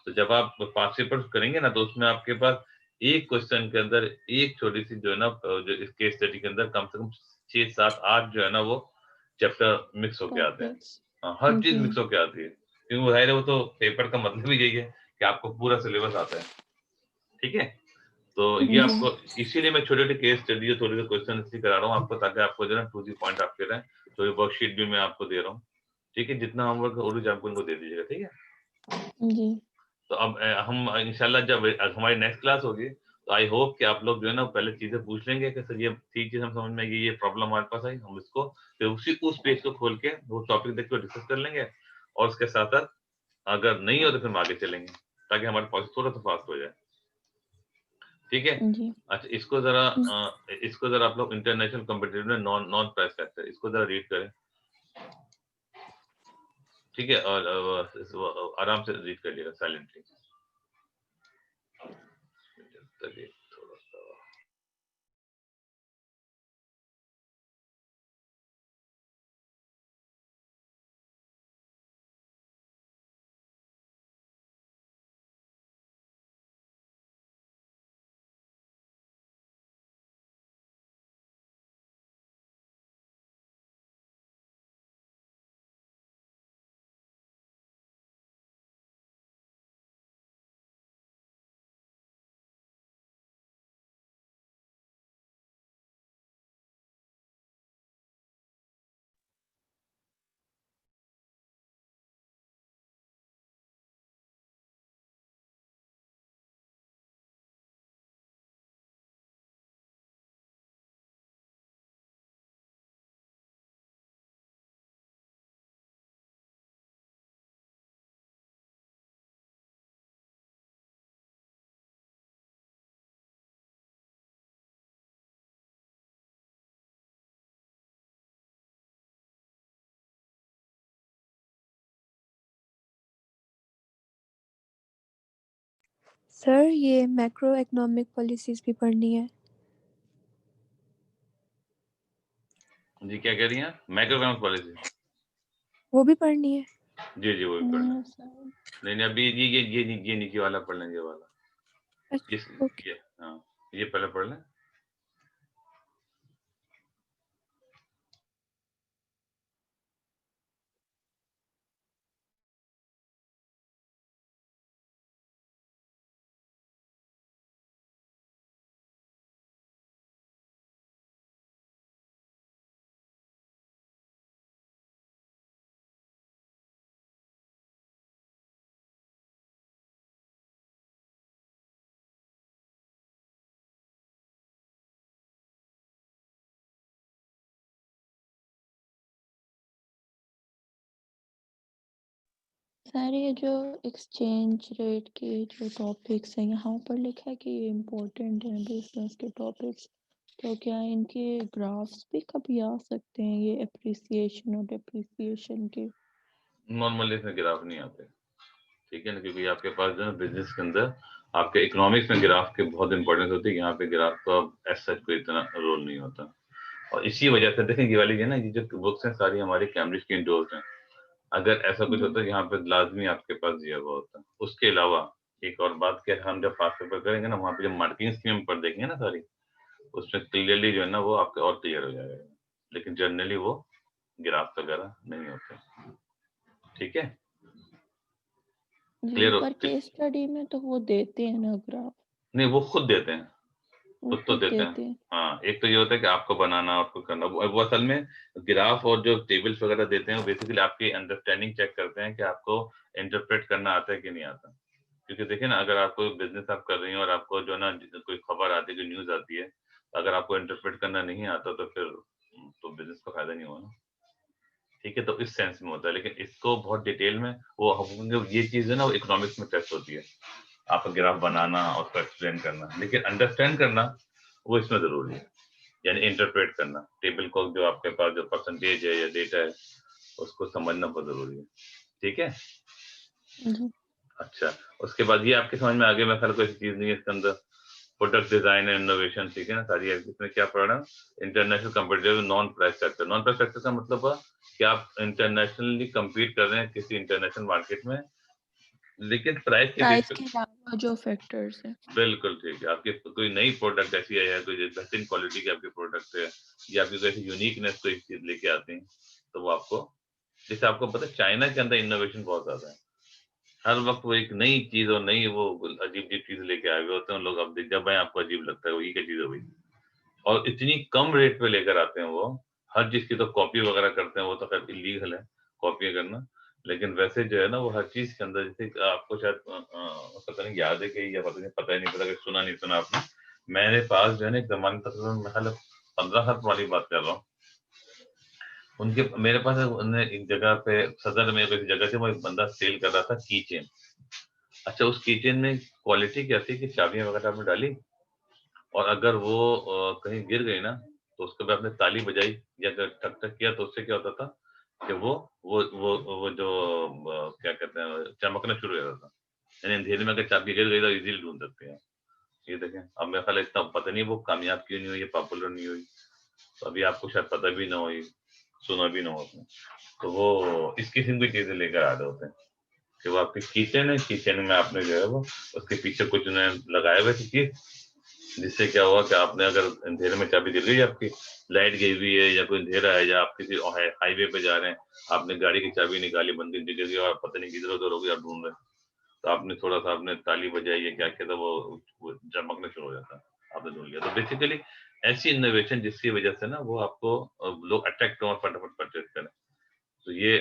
तो जब आप पास्ट पेपर्स करेंगे ना तो उसमें आपके पास एक क्वेश्चन के अंदर एक छोटी-सी जो है ना जो इस केस स्टडी के अंदर कम से कम 6, 7, 8 जो है ना वो चैप्टर मिक्स होके आते हैं। टॉपिक्स। हाँ, हर चीज़ जी। मिक्स होके आती है। क्योंकि वो ज़ाहिर है वो तो पेपर का मतलब ही यही है कि आपको पूरा सिलेबस आता है। ठीक है? तो ये जी। आपको इसीलिए मैं छोटे-छोटे केस स्टडी और थोड़े-से क्वेश्चन इसलिए करा रहा हूँ आपको ताकि आपको जो है ना टू द पॉइंट आपके रहें। तो ये वर्कशीट भी मैं आपको दे रहा हूँ। ठीक है? जितना होमवर्क उर्दू आपको इनको दे दीजिएगा, ठीक है? जी। तो अब हम इंशाल्लाह जब हमारी नेक्स्ट क्लास होगी, तो आई होप कि आप लोग जो है ना पहले चीज़ें पूछ लेंगे कि सर ये ठीक चीज़ हम समझ में आई, ये प्रॉब्लम हमारे पास आई, हम इसको फिर उस पेज को खोल के वो टॉपिक देख के डिस्कस कर लेंगे और उसके साथ-साथ अगर नहीं हो तो फिर हम आगे चलेंगे, ताकि हमारा प्रोसेस थोड़ा-सा फास्ट हो जाए। ठीक है? जी। अच्छा इसको ज़रा आप लोग इंटरनेशनल कॉम्पिटिटिव में नॉन नॉन प्राइस फैक्टर इसको ज़रा रीड करें। ठीक है? और आराम से रीड करिएगा साइलेंटली। चलिए। सर ये मैक्रो इकोनॉमिक पॉलिसीज भी पढ़नी है। जी क्या कह रही हैं? मैक्रो इकोनॉमिक पॉलिसी वो भी पढ़नी है। जी वो भी पढ़ना है। नहीं सर। नहीं अभी ये नीचे वाला पढ़ लेंगे वाला इस अच्छा ओके। ये हाँ ये पहले पढ़ लें। सर ये जो एक्सचेंज रेट के जो टॉपिक्स हैं यहाँ पर लिखा है कि ये इम्पोर्टेंट है बिजनेस के टॉपिक्स, तो क्या इनके ग्राफ्स भी कभी आ सकते हैं, ये अप्रिसिएशन और डिप्रिसिएशन के? नॉर्मली इसमें गिराव नहीं आते, ठीक है ना, क्योंकि आपके पास जो है बिजनेस के अंदर आपके इकोनॉमिक्स में ग्राफ के बहुत इंपॉर्टेंस होती है। यहाँ पे ग्राफ का एज सच कोई इतना रोल नहीं होता, और इसी वजह से देखें ये वाली है ना, ये जो बुक्स हैं सारी हमारी कैम्ब्रिज की इंडोर्स हैं। अगर ऐसा कुछ जी होता है यहाँ पे लाजमी आपके पास दिया हुआ होता है। उसके अलावा एक और बात कि हम जब पास पेपर करेंगे ना, वहाँ पे जब मार्किंग स्कीम पर देखेंगे ना सारी, उसमें क्लियरली जो है ना वो आपके और क्लियर हो जाएगा, लेकिन जनरली वो ग्राफ वगैरह नहीं होते, ठीक है, जी, क्लियर हो। पर केस स्टडी में तो वो देते हैं ना ग्राफ, नहीं वो खुद देते हैं, वो खुद तो खुद देते हैं। देते हैं। हाँ एक तो ये होता है कि आपको बनाना और आपको करना, वो असल में ग्राफ और जो टेबल्स वगैरह देते हैं वो बेसिकली आपकी अंडरस्टैंडिंग चेक करते हैं कि आपको इंटरप्रेट करना आता है कि नहीं आता। क्योंकि देखिए ना, अगर आपको बिजनेस आप कर रही हैं और आपको जो है ना कोई खबर आती है, कोई न्यूज आती है, अगर आपको इंटरप्रेट करना नहीं आता तो फिर तो बिजनेस का फायदा नहीं होगा ना, ठीक है। तो इस सेंस में होता है, लेकिन इसको बहुत डिटेल में वो ये चीज है ना वो इकोनॉमिक्स में टेस्ट होती है, आपका ग्राफ जी बनाना और उसको एक्सप्लेन करना, लेकिन अंडरस्टैंड करना वो इसमें जरूरी है, यानी इंटरप्रेट करना टेबल को, जो आपके पास जो परसेंटेज है या डेटा है उसको समझना बहुत जरूरी है, ठीक है। जी अच्छा, उसके बाद ये आपके समझ में आगे, मैं ख्याल कोई ऐसी चीज नहीं है इसके अंदर, प्रोडक्ट डिजाइन एंड इनोवेशन, ठीक है ना, सारी इसमें क्या पढ़ना, international competitive non price factor. Non price factor का मतलब है कि आप इंटरनेशनली compete कर रहे हैं किसी इंटरनेशनल मार्केट में, लेकिन प्राइस के बेस प्राइस पे। के अलावा जो फैक्टर्स हैं। बिल्कुल ठीक है, आपकी कोई नई प्रोडक्ट ऐसी है या कोई बेहतरीन क्वालिटी की आपकी प्रोडक्ट है, या आपकी कोई ऐसी यूनिकनेस कोई चीज लेके आते हैं, तो वो आपको, जैसे आपको पता है चाइना के अंदर इनोवेशन बहुत ज्यादा है, हर वक्त वो एक नई चीज और नई वो अजीब अजीब चीज लेके आए हुए होते हैं लोग, अब जब भाई आपको अजीब लगता है वही क्या चीज है भाई, और इतनी कम रेट पे लेकर आते हैं वो, हर चीज की तो कॉपी वगैरह करते हैं, वो तो खैर इलीगल है कॉपी करना, लेकिन वैसे जो है ना वो हर चीज के अंदर, जैसे आपको शायद पता नहीं याद है कि, या पता ही नहीं, पता कि सुना नहीं सुना आपने, मेरे पास जो है ना एक जमाने तक, मैं 15 साल वाली बात कर रहा हूँ, उनके मेरे पास उन्हें एक जगह पे सदर में एक जगह से वो एक बंदा सेल कर रहा था की चेन। अच्छा उस की चेन में क्वालिटी क्या थी कि चाबियां वगैरह आपने डाली और अगर वो कहीं गिर गई ना, तो उसके बाद आपने ताली बजाई या अगर ठक ठक किया तो उससे क्या होता था कि वो जो क्या कहते हैं चमकना शुरू हो जाता था, यानी अंधेरे में अगर चाबी गिर गई तो इजीली ढूंढ सकते हैं। ये देखें, अब मेरे ख्याल इतना पता नहीं वो कामयाब क्यों नहीं हुई, पॉपुलर नहीं हुई, तो अभी आपको शायद पता भी ना हो, सुना भी ना हो उसने, तो वो इस किस्म की चीजें लेकर आ रहे होते हैं कि वो आपकी किचन है, किचन में आपने जो है वो उसके पीछे कुछ उन्हें लगाए हुए चीज, जिससे क्या हुआ कि आपने अगर अंधेरे में चाबी गिर गई, आपकी लाइट गई हुई है या कोई अंधेरा है या आप किसी हाईवे पे जा रहे हैं, आपने गाड़ी की चाबी निकाली, बंदी गिर गई और पता नहीं किधर उधर हो गई, आप ढूंढ रहे हैं, तो आपने थोड़ा सा आपने ताली बजाई है क्या किया था, वो चमकना शुरू हो जाता है, आपने ढूंढ लिया। तो बेसिकली ऐसी इनोवेशन जिसकी वजह से ना वो आपको लोग अट्रैक्ट हो और फटाफट परचेज करें। तो ये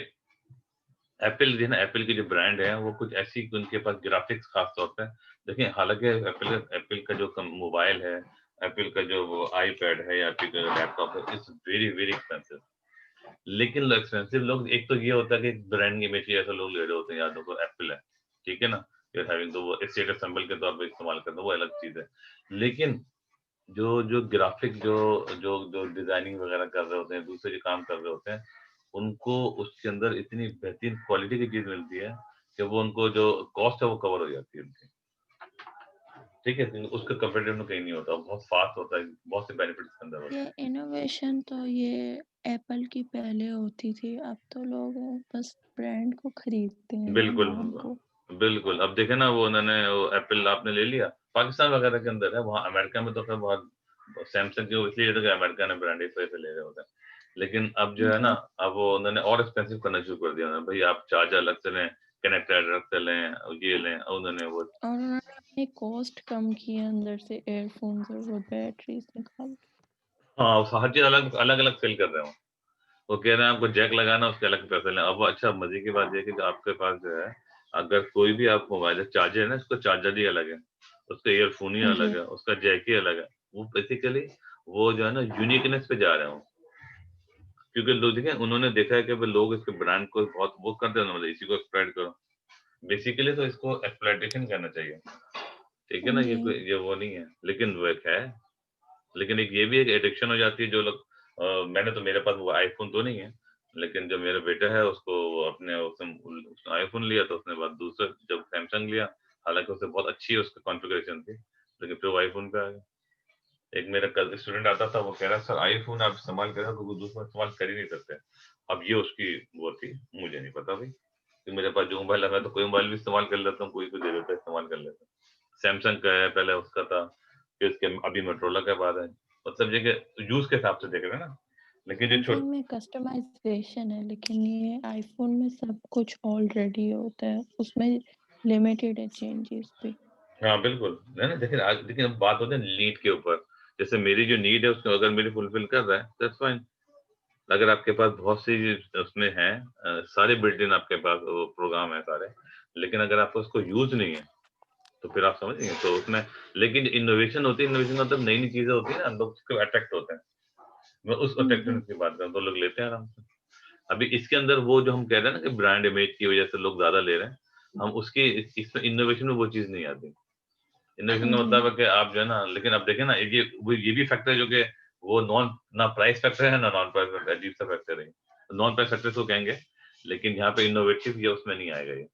एप्पल जो है ना, एप्पल की जो ब्रांड है वो कुछ ऐसी, उनके पास ग्राफिक्स खास तौर पे देखिए, हालांकि एप्पल का जो मोबाइल है, एप्पल का जो वो आईपैड है या एप्पल का लैपटॉप है, इट्स वेरी वेरी एक्सपेंसिव, लेकिन लोग एक्सपेंसिव लोग, एक तो ये होता है कि ब्रांड इमेज ही ऐसा लोग ले रहे होते हैं, याद रखो एप्पल है, ठीक है ना, यूर हैविंग, तो वो स्टेटस सिंबल के तौर पर इस्तेमाल करते हैं, वो अलग चीज है, लेकिन जो जो ग्राफिक जो जो जो डिजाइनिंग वगैरह कर रहे होते हैं, दूसरे जो काम कर रहे होते हैं, उनको उसके अंदर इतनी बेहतरीन क्वालिटी की चीज मिलती है कि वो उनको जो कॉस्ट है वो कवर हो जाती है उनकी। ठीक है, तो उसका कंपेटिटिव कहीं नहीं होता, बहुत फास्ट होता है, बहुत से बेनिफिट्स के अंदर होते हैं। ये इनोवेशन तो ये एप्पल की पहले होती थी, अब तो लोग बस ब्रांड को खरीदते हैं या बिल्कुल, नाम को। बिल्कुल। अब देखे ना वो उन्होंने वो एप्पल आपने ले लिया, पाकिस्तान वगैरह के अंदर है, वहाँ अमेरिका में तो खैर बहुत सैमसंग जो इसलिए लेते हैं कि अमेरिका ने ब्रांड इस वजह से ले रहे होते हैं। लेकिन अब जो है ना, जी, अब वो उन्होंने और एक्सपेंसिव करना शुरू कर दिया उन्होंने, भई आप चार्जर अलग से लें, कनेक्टर अलग से लें, ये लें, उन्होंने वो और उन्होंने अपनी कॉस्ट कम की है अंदर से एयरफोन्स और वो बैटरीज निकाल के। हाँ, हर चीज़ अलग-अलग सेल कर रहे हैं वो। वो कह रहे हैं आपको जैक लगाना उसके अलग पैसे लें। अब अच्छा मजे की बात ये है कि आपके पास जो है, अगर कोई भी आप मोबाइल चार्जर है ना, उसका चार्जर ही अलग है, उसका ईयरफ़ोन ही अलग जी, है, उसका जैक ही अलग है। वो बेसिकली वो जो है ना यूनिकनेस पे जा रहे हैं वो। क्योंकि लोग देखें उन्होंने देखा है कि भाई लोग इसके ब्रांड को बहुत वो करते हैं ना, मतलब इसी को एक्सप्लॉइट करो। बेसिकली तो इसको एक्सप्लॉइटेशन कहना चाहिए। ठीक है ना? जी, ये वो नहीं है, लेकिन वो एक है। लेकिन एक ये भी एक एडिक्शन हो जाती है जो लोग मैंने तो मेरे पास वो आईफ़ोन तो नहीं है, लेकिन जो मेरा बेटा है उसको वो अपने उसने आईफ़ोन लिया तो उसने बाद दूसरा जब सैमसंग लिया, हालाँकि उससे बहुत अच्छी उसकी कॉन्फ़िगरेशन थी, लेकिन फिर वो आईफ़ोन पे आ गया। एक मेरा कल स्टूडेंट आता था वो कह रहा सर आईफ़ोन आप इस्तेमाल करें तो दूसरा इस्तेमाल कर ही नहीं सकते। अब ये उसकी वो थी, मुझे नहीं पता भई, कि मेरे पास जो मोबाइल है मैं तो कोई मोबाइल भी इस्तेमाल कर लेता हूँ, कोई भी दे देता है इस्तेमाल कर लेता हूँ। सैमसंग का है, पहले उसका था, फिर उसके अभी मोटोरोला का बाद है। मतलब ये कि यूज़ के हिसाब से देख रहे हैं ना, लेकिन जो सैमसंग में कस्टमाइजेशन है, लेकिन ये आईफोन में सब कुछ ऑलरेडी होता है, उसमें लिमिटेड है चेंजेस भी। हाँ, बिल्कुल। नहीं, नहीं देखिए आज देखिए अब बात होती है नीड के ऊपर। जैसे मेरी जो नीड है उसको अगर मेरी फुलफ़िल कर रहा है, दैट्स फाइन। अगर आपके पास बहुत सी उसमें हैं सारे बिल्ट इन आपके पास वो प्रोग्राम है सारे, लेकिन अगर आपको उसको यूज़ नहीं है, तो फिर आप समझ रही हैं? तो उसमें लेकिन इनोवेशन होती है, इनोवेशन मतलब नई-नई चीज़ें होती हैं ना, लोग उसको अट्रैक्ट होते हैं। मैं उस जी, अट्रैक्टिवनेस की बात कर रहा हूँ, तो लोग लेते हैं आराम से। अभी इसके अंदर वो जो हम कह रहे हैं ना कि ब्रांड इमेज की वज़ह से लोग ज़्यादा ले रहे हैं, हम उसकी इसमें इनोवेशन में वो चीज़ नहीं आती। इनोवेशन का जी, मतलब है कि आप जो है ना लेकिन अब देखें ना ये भी फैक्टर है जो कि वो नॉन ना प्राइस फैक्टर है ना नॉन प्राइस फैक्टर अजीब सा फैक्टर है। नॉन प्राइस फैक्टर तो कहेंगे, लेकिन यहाँ पे इनोवेटिव ये उसमें नहीं आएगा ये।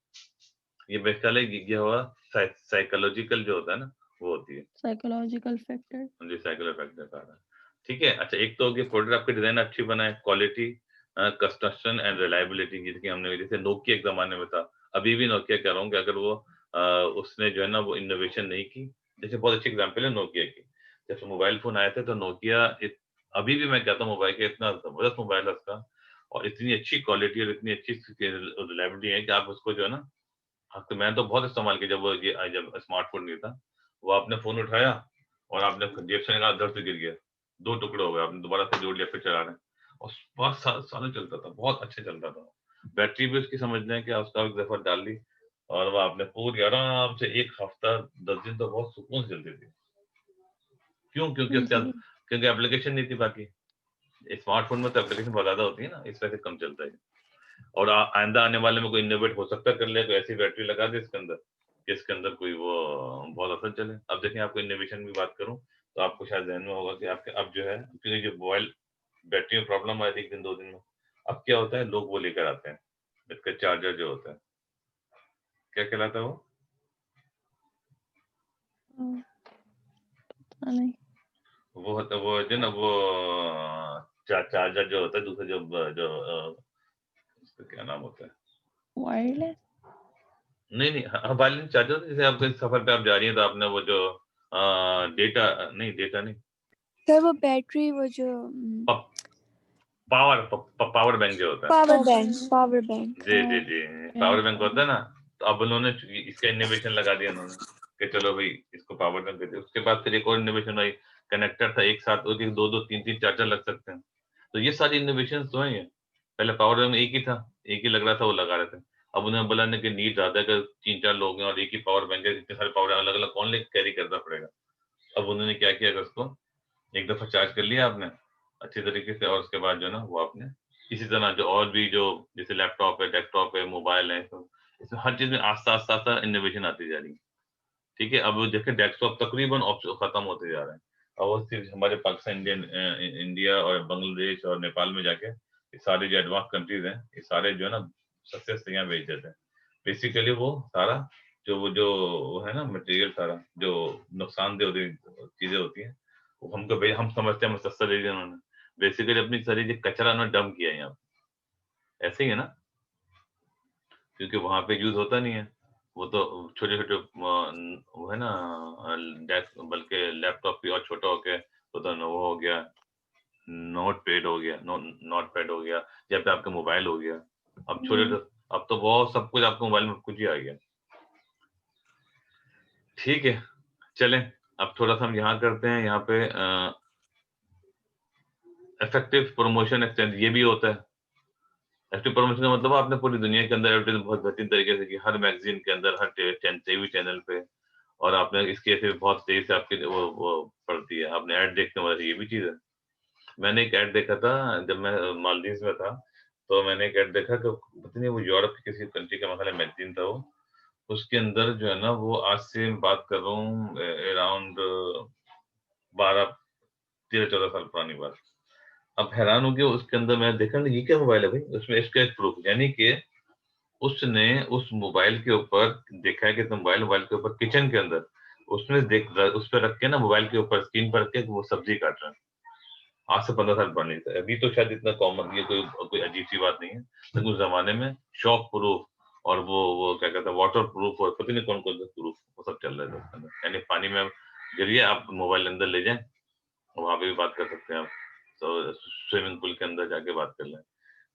ये मेरे ख्याल है ये हुआ साइकोलॉजिकल जो होता है ना, वो होती है। Psychological factor. जी, साइकिल इफेक्ट दिखा रहा है। ठीक है, अच्छा एक तो हो गई प्रोडक्ट आपकी डिज़ाइन अच्छी बनाए, क्वालिटी कंस्ट्रक्शन एंड रिलायबिलिटी जिसकी हमने जैसे नोकिया एक ज़माने में था, अभी भी नोकिया कह रहा हूँ कि अगर वो उसने जो है ना वो इनोवेशन नहीं की, जैसे बहुत अच्छी एग्ज़ाम्पल है नोकिया की। जब से मोबाइल फ़ोन आए थे तो नोकिया अभी भी मैं कहता हूँ मोबाइल का इतना ज़बरदस्त मोबाइल है उसका और इतनी अच्छी क्वालिटी और इतनी अच्छी रिलायबिलिटी है कि आप उसको जो है ना हाँ, तो मैंने तो बहुत इस्तेमाल किया जब स्मार्टफ़ोन नहीं था। वो आपने फ़ोन उठाया और आपने जेब से निकाला धड़ से गिर गया। 2 टुकड़े हो गए, आपने दोबारा से जोड़ लिया फिर चला रहे हैं और बहुत सालों चलता था, बहुत अच्छा चलता था। बैटरी भी उसकी समझ लें कि उसका एक दफ़ा डाल ली और वो आपने पूरी आराम से 1 हफ़्ता 10 दिन तो बहुत सुकून से चलती थी। क्यों? क्योंकि उसके जी, बाद क्योंकि एप्लीकेशन नहीं थी बाकी। स्मार्टफ़ोन में तो एप्लीकेशन बहुत ज़्यादा होती है ना, इस वजह से कम चलता है। और आइंदा आने वाले में कोई इनोवेट हो सकता है कर ले तो ऐसी बैटरी लगा दे इसके अंदर, कि इसके अंदर कोई वो बहुत असर चले। अब देखें आपको इनोवेशन की बात करूँ, तो आपको शायद ज़हन में होगा कि आपके अब जो है क्योंकि जो मोबाइल बैटरी में प्रॉब्लम आई थी 1 दिन 2 दिन में, अब क्या होता है लोग वो लेकर आते हैं, इसका चार्जर जो होता है, क्या कहलाता है वो? पता नहीं। वो होता है वो जो है ना वो चार्जर जो होता है दूसरा जो उसका क्या नाम होता है? वायरलेस। नहीं, नहीं वायरलेस चार्जर जैसे आप कहीं सफ़र पे आप जा रही हैं तो आपने वो जो डेटा नहीं सर वो बैटरी वो जो प पावर बैंक जो होता है। पावर पावर बैंक जी, हाँ। जी, जी। पावर बैंक होता है ना, तो अब उन्होंने इसका इनोवेशन लगा दिया उन्होंने, कि चलो भई इसको पावर बैंक दे दिया। उसके बाद फिर एक और इनोवेशन आई, कनेक्टर था एक साथ 2-2, 3-3 चार्जर लग सकते हैं। तो ये सारी इनोवेशंस तो हैं ये। पहले पावर बैंक एक ही था, एक ही लग रहा था वो लगा रहे थे। अब उन्होंने बोला ना कि नीड ज़्यादा है अगर 3-4 लोग हैं और एक ही पावर बैंक है, इतने सारे पावर अलग-अलग कौन लेके कैरी करना पड़ेगा। अब उन्होंने क्या किया कि उसको एक दफ़ा चार्ज कर लिया आपने, अच्छे तरीके से और उसके बाद जो है ना वो आपने इसी तरह जो और भी जो जैसे लैपटॉप है, डेस्कटॉप है, मोबाइल है, तो इसमें हर चीज़ में आस्ता-आस्ता इनोवेशन आती जा रही है। ठीक है? अब देखिए डेस्कटॉप तकरीबन खत्म होते जा रहे हैं। अब वो सिर्फ हमारे पाकिस्तान, इंडिया और बांग्लादेश और नेपाल में जाके ये सारे जो एडवांस कंट्रीज़ हैं, ये सारे जो है ना सक्सेस से यहाँ बेच देते हैं। बेसिकली वो सारा जो है ना मटेरियल सारा जो नुकसानदेह होती चीजें होती हैं, वो हमको हम समझते हैं हमें सस्ता दे दिया उन्होंने, बेसिकली अपनी सारी जो कचरा उन्होंने डंप किया है यहाँ पे। ऐसे ही है ना, क्योंकि वहां पे यूज होता नहीं है, वो तो छोटे छोटे वो है ना डेस्क, बल्कि लैपटॉप भी और छोटा हो गया, तो वो हो गया नोट पैड हो गया, नोट पैड हो गया, या फिर आपका मोबाइल हो गया। अब छोटे अब तो बहुत सब कुछ आपको मोबाइल में कुछ ही आ गया। ठीक है, चलें अब थोड़ा सा हम यहाँ करते हैं, यहाँ पे इफेक्टिव प्रमोशन एक्सचेंज ये भी होता है। एक्टिव प्रमोशन का मतलब आपने पूरी दुनिया के अंदर एडवर्टाइज बहुत बेहतरीन तरीके से की, हर मैगजीन के अंदर, हर टीवी चैनल पे, और आपने इसके ऐसे बहुत तेजी से आपकी वो पड़ती है, आपने ऐड देखने वाला, ये भी चीज है। मैंने एक ऐड देखा था जब मैं मालदीव में था, तो मैंने एक ऐड देखा कि पता नहीं वो यूरोप की किसी कंट्री का मतलब मैगजीन था वो, उसके अंदर जो है ना वो आज से बात कर रहा हूँ अराउंड 12-13-14 साल पुरानी बात। अब हैरान हो गया, उसके अंदर मैं देखा ये क्या मोबाइल है भाई, उसमें इसका एक प्रूफ, यानी कि उसने उस मोबाइल के ऊपर देखा है कि मोबाइल के ऊपर किचन के अंदर उसने उस पर रख के ना, मोबाइल के ऊपर स्क्रीन पर रख के वो सब्जी काट रहा है। आज से 15 साल पुरानी था, अभी तो शायद इतना कॉमन, ये कोई अजीब सी बात नहीं है, लेकिन उस जमाने में शॉक प्रूफ और वो क्या कहते हैं वाटर प्रूफ और पता नहीं कौन कौन सा प्रूफ वो सब चल रहा है उसके अंदर। यानी पानी में गिरिए, आप मोबाइल अंदर ले जाएं, वहां पे भी बात कर सकते हैं आप, तो स्विमिंग पूल के अंदर जाके बात कर लें,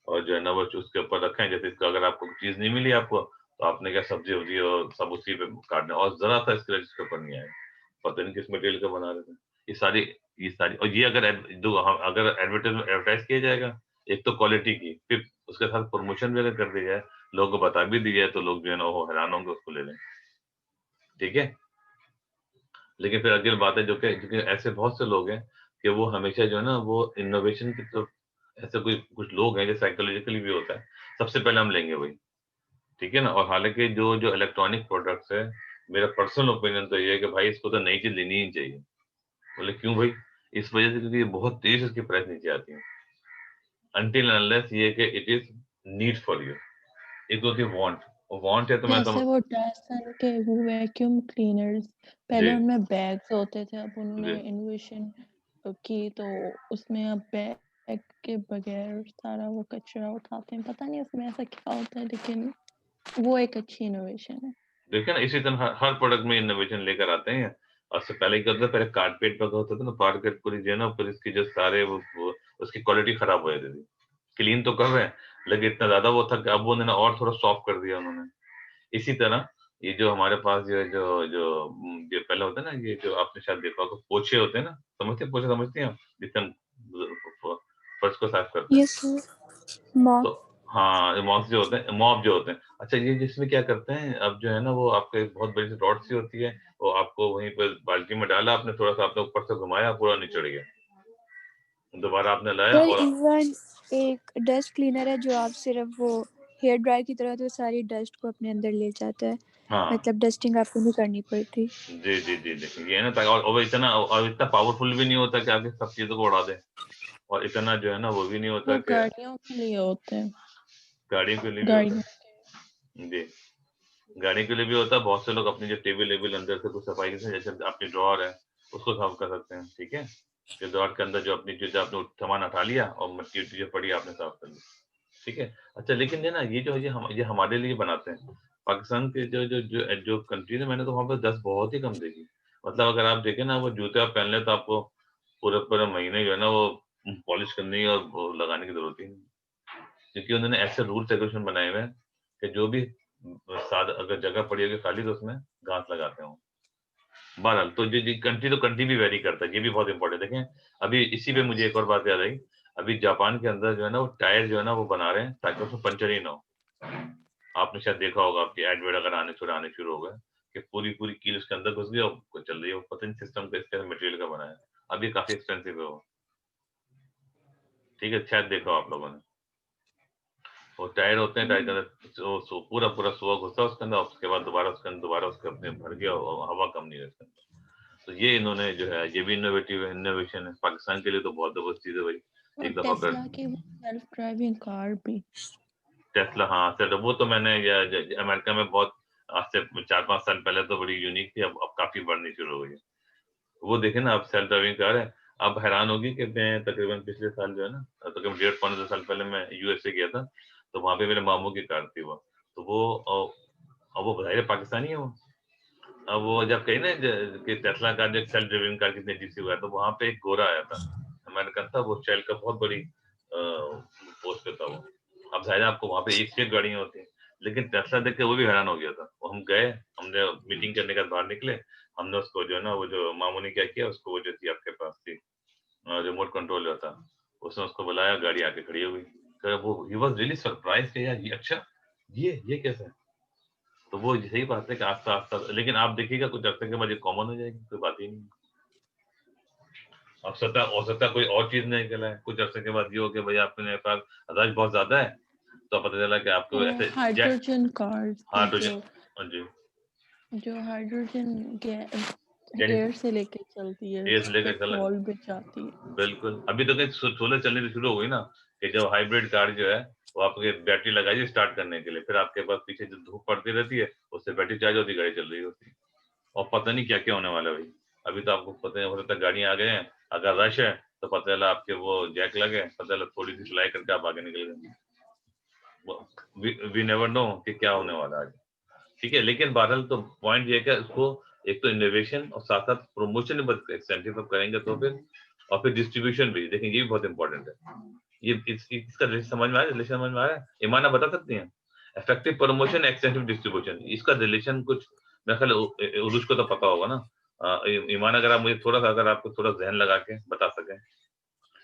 और जो है ना वो उसके ऊपर रखें, जैसे इसका अगर आपको चीज नहीं मिली आपको, तो आपने क्या सब्जी वब्जी और सब उसी पे काटना, और जरा सा स्क्रैच इसके ऊपर नहीं आएगा, पता नहीं किस मटेरियल का बना रहे थे। ये सारी और ये अगर अगर एडवर्टाइज किया जाएगा, एक तो क्वालिटी की, फिर उसके साथ प्रमोशन भी अगर कर दिया जाए, लोगों को बता भी दिया जाए, तो लोग जो है ना वो हैरान होंगे, उसको ले लें। ठीक है, लेकिन फिर अगली बात है जो कि ऐसे बहुत से लोग हैं कि वो हमेशा जो है ना वो इनोवेशन की तरफ, ऐसे कोई कुछ लोग हैं जो साइकोलॉजिकली भी होता है, सबसे पहले हम लेंगे वही। ठीक है ना, और हालांकि जो जो इलेक्ट्रॉनिक प्रोडक्ट्स है, मेरा पर्सनल ओपिनियन तो ये है कि भाई इसको तो नई चीज लेनी ही चाहिए। बोले क्यों भाई? इस वजह से क्योंकि ये बहुत तेजी से इसकी प्राइस नीचे आती है, अनटिल अनलेस ये कि it is need for you, एक होती है वांट है, तो मैं जैसे वो डैसन के वो वैक्यूम क्लीनर्स, जी पहले उनमें बैग्स होते थे, अब उन्होंने जी इन्वेशन की तो उसमें अब बैग के बगैर सारा वो कचरा उठाते हैं। पता नहीं उसमें ऐसा क्या होता है, लेकिन वो एक अच्छी इनोवेशन है। देखिए ना, इसी तरह हर प्रोडक्ट में इनोवेशन लेकर आते हैं। और से पहले क्या होता था, पहले कारपेट पर होता था ना, कारपेट पूरी जो है ना, फिर इसकी जो सारे वो उसकी क्वालिटी खराब हो जाती थी। क्लीन तो कर रहे हैं, लेकिन इतना ज्यादा वो था कि अब वो उन्होंने और थोड़ा सॉफ्ट कर दिया उन्होंने। इसी तरह ये जो हमारे पास जो जो जो ये पहले होता है ना, ये जो आपने शायद देखा होगा, पोछे होते हैं ना, समझते हैं पोछे, समझते हैं आप, जिससे हम फर्श को साफ करते हैं। Yes sir. मॉप। तो हाँ, मॉप जो होते हैं, अच्छा ये जिसमें क्या करते हैं अब जो है ना, वो आपके एक बहुत बड़ी सी रॉड सी होती है, वो आपको वहीं पर बाल्टी में डाला आपने, थोड़ा सा आपने ऊपर से घुमाया, पूरा निचड़ गया, दोबारा आपने लाया सर और इवन एक डस्ट क्लीनर है जो आप सिर्फ वो हेयर ड्रायर की तरह तो सारी डस्ट को अपने अंदर ले जाता है, हाँ मतलब डस्टिंग आपको नहीं करनी पड़ती। जी जी जी, देखिए ये है ना, और वो इतना पावरफुल भी नहीं होता कि आपकी सब चीजों को उड़ा दे, और इतना जो है ना वो भी नहीं होता वो कि गाड़ियों के लिए होते हैं। गाड़ियों के लिए भी होता गाड़ियों है जी, गाड़ी के लिए भी होता है। बहुत से लोग अपनी जो टेबल लेबल अंदर से कुछ सफाई से, जैसे अपनी ड्रॉर है उसको साफ कर सकते हैं। ठीक है, जो ड्रॉर के अंदर जो अपनी चीज आपने सामान हटा लिया और मिट्टी उट्टी जो पड़ी आपने साफ कर ली। ठीक है, अच्छा लेकिन ये ना ये जो ये हमारे लिए बनाते हैं। पाकिस्तान के जो कंट्री है, मैंने तो वहाँ पर 10 बहुत ही कम देखी। मतलब अगर आप देखें ना, वो जूते आप पहन ले तो आपको पूरे पूरे महीने जो है ना वो पॉलिश करने और वो लगाने की जरूरत ही नहीं, क्योंकि उन्होंने ऐसे रूल्स रेगुलेशन बनाए हुए हैं कि जो भी अगर जगह पड़ी होगी खाली तो उसमें घास लगाते हो। बहरहाल तो जो कंट्री भी वेरी करता है, ये भी बहुत इंपॉर्टेंट। देखें, अभी इसी पे मुझे एक और बात याद आई। अभी जापान के अंदर जो है ना वो टायर जो है ना वो बना रहे हैं ताकि उसमें पंचर ही ना हो। आपने शायद देखा होगा, आपकी एडवर्ट अगर आने शुरू हो गए कि पूरी पूरी कील उसके अंदर घुस गई और चल रही है, वो पता नहीं सिस्टम का इसके मटेरियल का बना है। अभी काफी एक्सपेंसिव है वो। ठीक है, शायद देखा हो आप लोगों ने, वो टायर होते हैं, टायर के अंदर पूरा पूरा सुआ घुसा उसके अंदर, उसके बाद दोबारा उसके अपने भर गया और हवा कम नहीं है उसके अंदर। तो ये इन्होंने जो है ये भी इनोवेशन है पाकिस्तान के लिए, तो बहुत जबरदस्त चीज है भाई। और एक दफा कर टेस्ला की वो सेल्फ ड्राइविंग कार भी। टेस्ला, हाँ सर, वो तो मैंने अमेरिका में बहुत आज से 4-5 साल पहले तो बड़ी यूनिक थी, अब काफी बढ़नी शुरू हो गई है। वो देखे ना, अब सेल्फ ड्राइविंग कार है। आप हैरान होगी कि मैं तकरीबन पिछले साल जो है ना, तकरीबन 1.5-2 साल पहले मैं यूएसए गया था, तो वहाँ पे मेरे मामू की कार थी वो। तो वो अब वो ज़ाहिर है पाकिस्तानी है वो। अब वो जब कही ना कि टेस्ला कार जो सेल्फ ड्राइविंग कार कितनी अजीब सी हुआ है, तो वहाँ पे एक गोरा आया था, अमेरिकन था, वो शेल का बहुत बड़ी पोस्ट पे था वो। अब ज़ाहिर है आपको वहाँ पे एक से एक गाड़ियाँ होती हैं, लेकिन टेस्ला देख के वो भी हैरान हो गया था। वो हम गए, हमने मीटिंग करने के बाद बाहर निकले, हमने उसको जो है ना, वो जो मामू ने क्या किया, उसको वो जो थी आपके पास थी रिमोट कंट्रोल जो था, उसने उसको बुलाया, गाड़ी आके खड़ी हो गई। तो वो ही वाज रियली सरप्राइज्ड कि यार ये अच्छा, ये कैसे है? तो वो सही बात है कि आस्ता-आस्ता, लेकिन आप देखिएगा कुछ अर्से के बाद ये कॉमन हो जाएगी, कोई बात ही नहीं। हो सकता है कोई और चीज़ नहीं निकला है, कुछ अर्से के बाद ये हो कि भई आपके पास रश बहुत ज़्यादा है, तो पता चला कि आपको ऐसे हाइड्रोजन कार्स हाइड्रोजन, हाँ जी, जो हाइड्रोजन यानी एयर से लेके चलती है, एयर से लेकर चला, पेट्रोल पे जाती है। बिल्कुल। अभी तो कहीं सोलर चलनी तो शुरू हो गई ना, कि जब हाइब्रिड कार जो है, वो आपके बैटरी लगाइए स्टार्ट करने के लिए, फिर आपके पास पीछे जो धूप पड़ती रहती है, उससे बैटरी चार्ज होती है, गाड़ी चल रही होती है। और पता नहीं क्या-क्या होने वाला है भाई। अभी तो आपको पता है, हो सकता है गाड़ियाँ आ गए हैं, अगर रश है, तो पता चला आपके वो जैक लगे, पता चला थोड़ी-सी सिलाई करके आप आगे निकल गए। वी नेवर नो कि क्या होने वाला है आगे। ठीक है, लेकिन बहरहाल तो पॉइंट ये है कि उसको एक तो इनोवेशन और साथ-साथ प्रमोशन भी एक्सटेंसिव आप करेंगे तो फिर, और फिर डिस्ट्रीब्यूशन भी, देखिए ये भी बहुत इंपॉर्टेंट है। ये इसका रिलेशन समझ में आ रहा है? रिलेशन समझ में आ रहा है? ईमान आप बता सकती हैं? इफेक्टिव प्रमोशन, एक्सटेंसिव डिस्ट्रीब्यूशन, इसका रिलेशन कुछ मेरे ख्याल उरुष को तो पता होगा ना। ईमान अगर आप मुझे थोड़ा-सा, अगर आपको थोड़ा ज़हन लगा के बता सकें।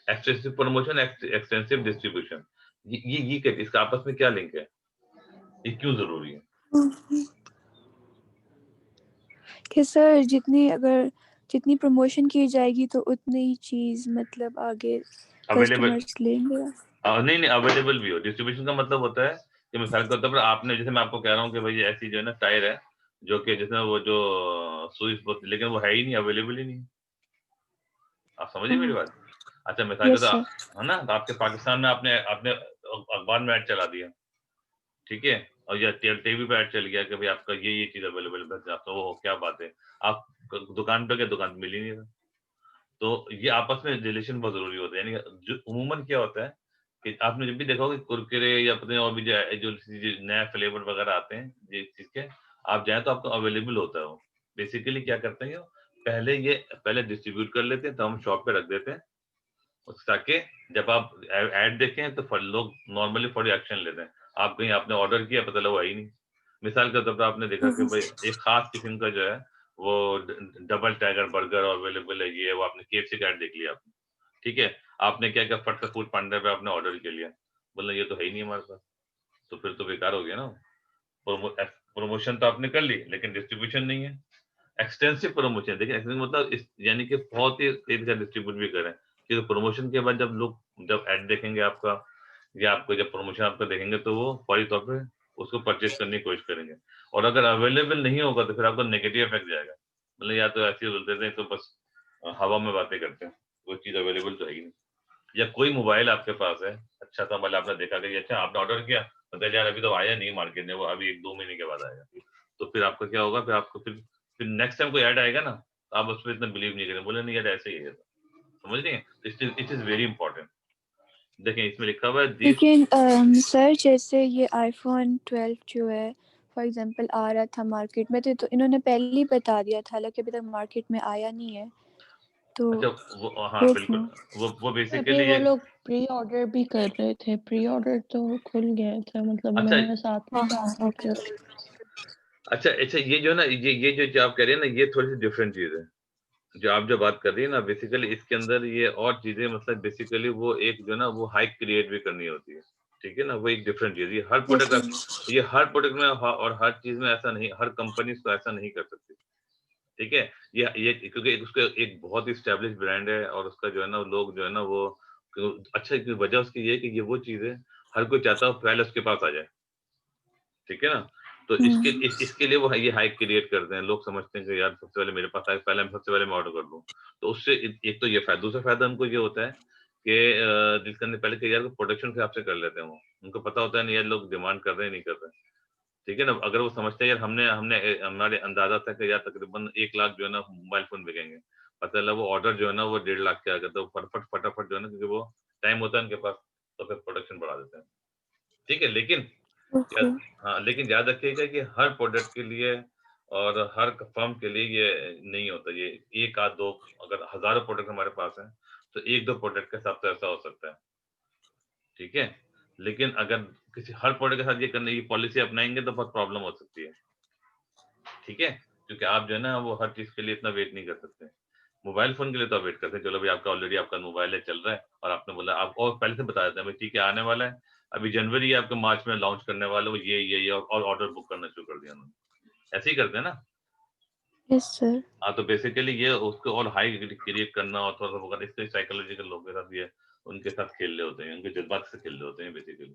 एक्सटेंसिव प्रमोशन, एक्सटेंसिव डिस्ट्रीब्यूशन, ये क्या, इसका आपस में क्या लिंक है? ये क्यों ज़रूरी है? कि सर जितनी प्रमोशन की जाएगी तो उतनी ही चीज़ मतलब आगे अवेलेबल, कस्टमर्स लेंगे। नहीं, अवेलेबल भी हो। डिस्ट्रीब्यूशन का मतलब होता है कि मिसाल के तौर पर आपने, जैसे मैं आपको कह रहा हूँ कि भई ऐसी जो है ना टायर है, जो कि जिसमें वो जो सुई होती, लेकिन वो है ही नहीं, अवेलेबल ही नहीं। आप समझिए मेरी बात? अच्छा, मिसाल के यस तौर, सर। है ना? तो आपके पाकिस्तान में आपने आपने अखबार में ऐड चला दिया, ठीक है? और या टीवी पे ऐड चल गया कि भई आपका ये चीज़ अवेलेबल है, बस आप तो वो क्या बात है। आप दुकान पे गए, दुकान पे मिल ही नहीं रहा। तो ये आपस में रिलेशन बहुत ज़रूरी होता है। यानी जो उमूमन क्या होता है कि आपने जब भी देखा होगा कुरकुरे या पता नहीं और भी जो नया फ्लेवर वगैरह आते हैं, ये चीज़ के, आप जाएँ तो आपको अवेलेबल होता है वो। बेसिकली क्या करते हैं, पहले डिस्ट्रीब्यूट कर लेते हैं, तो हम शॉप पे रख देते हैं, ताकि जब आप ऐड देखें तो लोग नॉर्मली फॉर एक्शन लेते हैं। आप कहीं आपने ऑर्डर किया, पता लगा वो है ही नहीं। मिसाल के तौर पे आपने देखा कि भाई एक खास किस्म का जो है वो डबल टाइगर बर्गर अवेलेबल है, ये वो आपने केएफसी का ऐड देख लिया आपने, ठीक है? आपने क्या किया, फट से फूड पांडा पे आपने ऑर्डर कर लिया, बोला ये तो है ही नहीं हमारे पास, तो फिर तो बेकार हो गया ना। प्रमोशन तो आपने कर ली, लेकिन डिस्ट्रीब्यूशन नहीं है। एक्सटेंसिव प्रमोशन, देखिए एक्सटेंसिव मतलब यानी कि बहुत ही तेजी से डिस्ट्रीब्यूट भी करें, क्योंकि प्रमोशन के बाद जब ऐड देखेंगे आपका, या आपको जब प्रमोशन आपका देखेंगे, तो वो फौरी तौर पे उसको परचेज करने की कोशिश करेंगे। और अगर अवेलेबल नहीं होगा तो फिर आपको नेगेटिव इफेक्ट जाएगा, मतलब या तो ऐसे ही बोल देते हैं तो बस हवा में बातें करते हैं, कोई चीज अवेलेबल तो है ही नहीं। या कोई मोबाइल आपके पास है, अच्छा सा मतलब आपने देखा कि अच्छा आपने ऑर्डर किया, मतलब यार अभी तो आया नहीं मार्केट में, वो अभी 1-2 महीने के बाद आएगा, तो फिर आपका क्या होगा, फिर नेक्स्ट टाइम कोई ऐड आएगा ना, तो आप उस पर इतना बिलीव नहीं करेंगे, बोले नहीं यार ऐसे ही है, समझ रही हैं? It is very important. देखें इसमें लिखा हुआ है दिस। लेकिन सर जैसे ये आईफोन 12 जो है फॉर एग्जांपल आ रहा था मार्केट में, तो इन्होंने पहले ही बता दिया था, हालांकि अभी तक मार्केट में आया नहीं है, तो अच्छा, वो हाँ वो बिल्कुल, क्यों? वो अभी बेसिकली वो ये, लोग प्री ऑर्डर भी कर रहे थे, प्री ऑर्डर तो खुल गया था, मतलब अच्छा मैंने साथ में डाउनलोड कर। अच्छा, ये जो है ना, जो आप कह रहे हैं ना, ये थोड़ी सी डिफरेंट चीज है। जो बात कर रही है ना, बेसिकली इसके अंदर ये और चीजें, मतलब बेसिकली वो एक जो है ना, वो हाइप क्रिएट भी करनी होती है, ठीक है ना, वो एक डिफरेंट चीज, यस सर। ये हर प्रोडक्ट में और हर चीज में ऐसा नहीं, हर कंपनी इसको ऐसा नहीं कर सकती, ठीक है? ये क्योंकि उसका एक बहुत ही स्टैब्लिश ब्रांड है, और उसका जो है ना, लोग जो है ना वो अच्छा, एक वजह उसकी ये है कि ये वो चीज है, हर कोई चाहता है पहले उसके पास आ जाए, ठीक है ना? तो इसके लिए वो ये हाइप क्रिएट करते हैं, लोग समझते हैं कि यार सबसे पहले मेरे पास आए, सबसे पहले मैं ऑर्डर कर दूं, तो उससे एक तो ये फायदा, दूसरा फायदा उनको ये होता है कि जिस करने पहले कि यार प्रोडक्शन के हिसाब से कर लेते हैं, वो उनको पता होता है नहीं यार लोग डिमांड कर रहे हैं नहीं कर रहे हैं, ठीक है ना। अगर वो समझते हैं यार हमने हमने हमारे अंदाजा था कि यार तकरीबन 1 लाख जो है ना मोबाइल फोन बिकेंगे, पता चला वो ऑर्डर जो है ना वो 1.5 लाख के आ गया, तो फटाफट जो है ना, क्योंकि वो टाइम होता है उनके पास, तो फिर प्रोडक्शन बढ़ा देते हैं। ठीक है, लेकिन ओके। हाँ, लेकिन याद रखिएगा कि हर प्रोडक्ट के लिए और हर फर्म के लिए ये नहीं होता। ये 1 आध 2, अगर हज़ारों प्रोडक्ट हमारे पास हैं, तो 1-2 प्रोडक्ट के साथ तो ऐसा हो सकता है। ठीक है? लेकिन अगर किसी हर प्रोडक्ट के साथ ये करने की पॉलिसी अपनाएँगे तो बहुत प्रॉब्लम हो सकती है। ठीक है? क्योंकि आप जो है ना वो हर चीज़ के लिए इतना वेट नहीं कर सकते। मोबाइल फ़ोन के लिए तो आप वेट करते हैं, चलो भाई आपका ऑलरेडी आपका मोबाइल है, चल रहा है, और आपने बोला आप और पहले से बता देते हैं, भाई ठीक है आने वाला है, अभी जनवरी या आपको मार्च में लॉन्च करने वाला है, वो ये और ऑर्डर बुक करना शुरू कर दिया उन्होंने। ऐसे ही करते हैं ना? Yes sir. हाँ, तो बेसिकली ये उसको और हाई क्रिएट करना और थोड़ा-सा वो करना, इससे साइकोलॉजिकल लोगों के साथ ये उनके साथ खेल रहे होते हैं, उनके जज़्बात से खेल रहे होते हैं बेसिकली।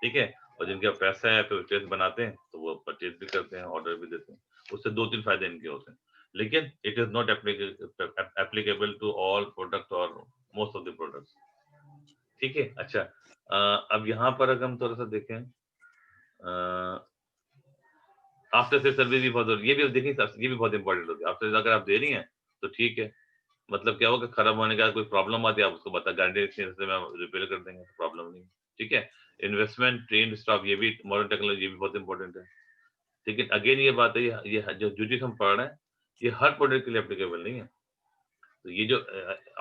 ठीक है? और जिनके पास पैसा है परचेज़ बनाते हैं, तो वो परचेज़ भी करते हैं, ऑर्डर भी देते हैं। उससे 2-3 फ़ायदे इनके होते हैं। लेकिन it is not applicable to all product और मोस्ट ऑफ द प्रोडक्ट्स। ठीक है? अच्छा, अब यहाँ पर अगर हम थोड़ा-सा देखें, आफ्टर सेल सर्विस भी बहुत ज़रूरी, ये भी देखिए ये भी बहुत इम्पोर्टेंट होती है। आफ्टर सेल अगर आप दे रही हैं, तो ठीक है। मतलब क्या होगा, खराब होने के बाद कोई प्रॉब्लम आती है, आप उसको बता गारंटी से रिपेयर कर देंगे, प्रॉब्लम नहीं है। ठीक है? इन्वेस्टमेंट, ट्रेन्ड स्टाफ, ये भी मॉडर्न टेक्नोलॉजी, ये भी बहुत इम्पोर्टेंट है। लेकिन अगेन ये बात है, ये जो चीज़ हम पढ़ रहे हैं, ये हर प्रोडक्ट के लिए एप्लीकेबल नहीं है। तो ये जो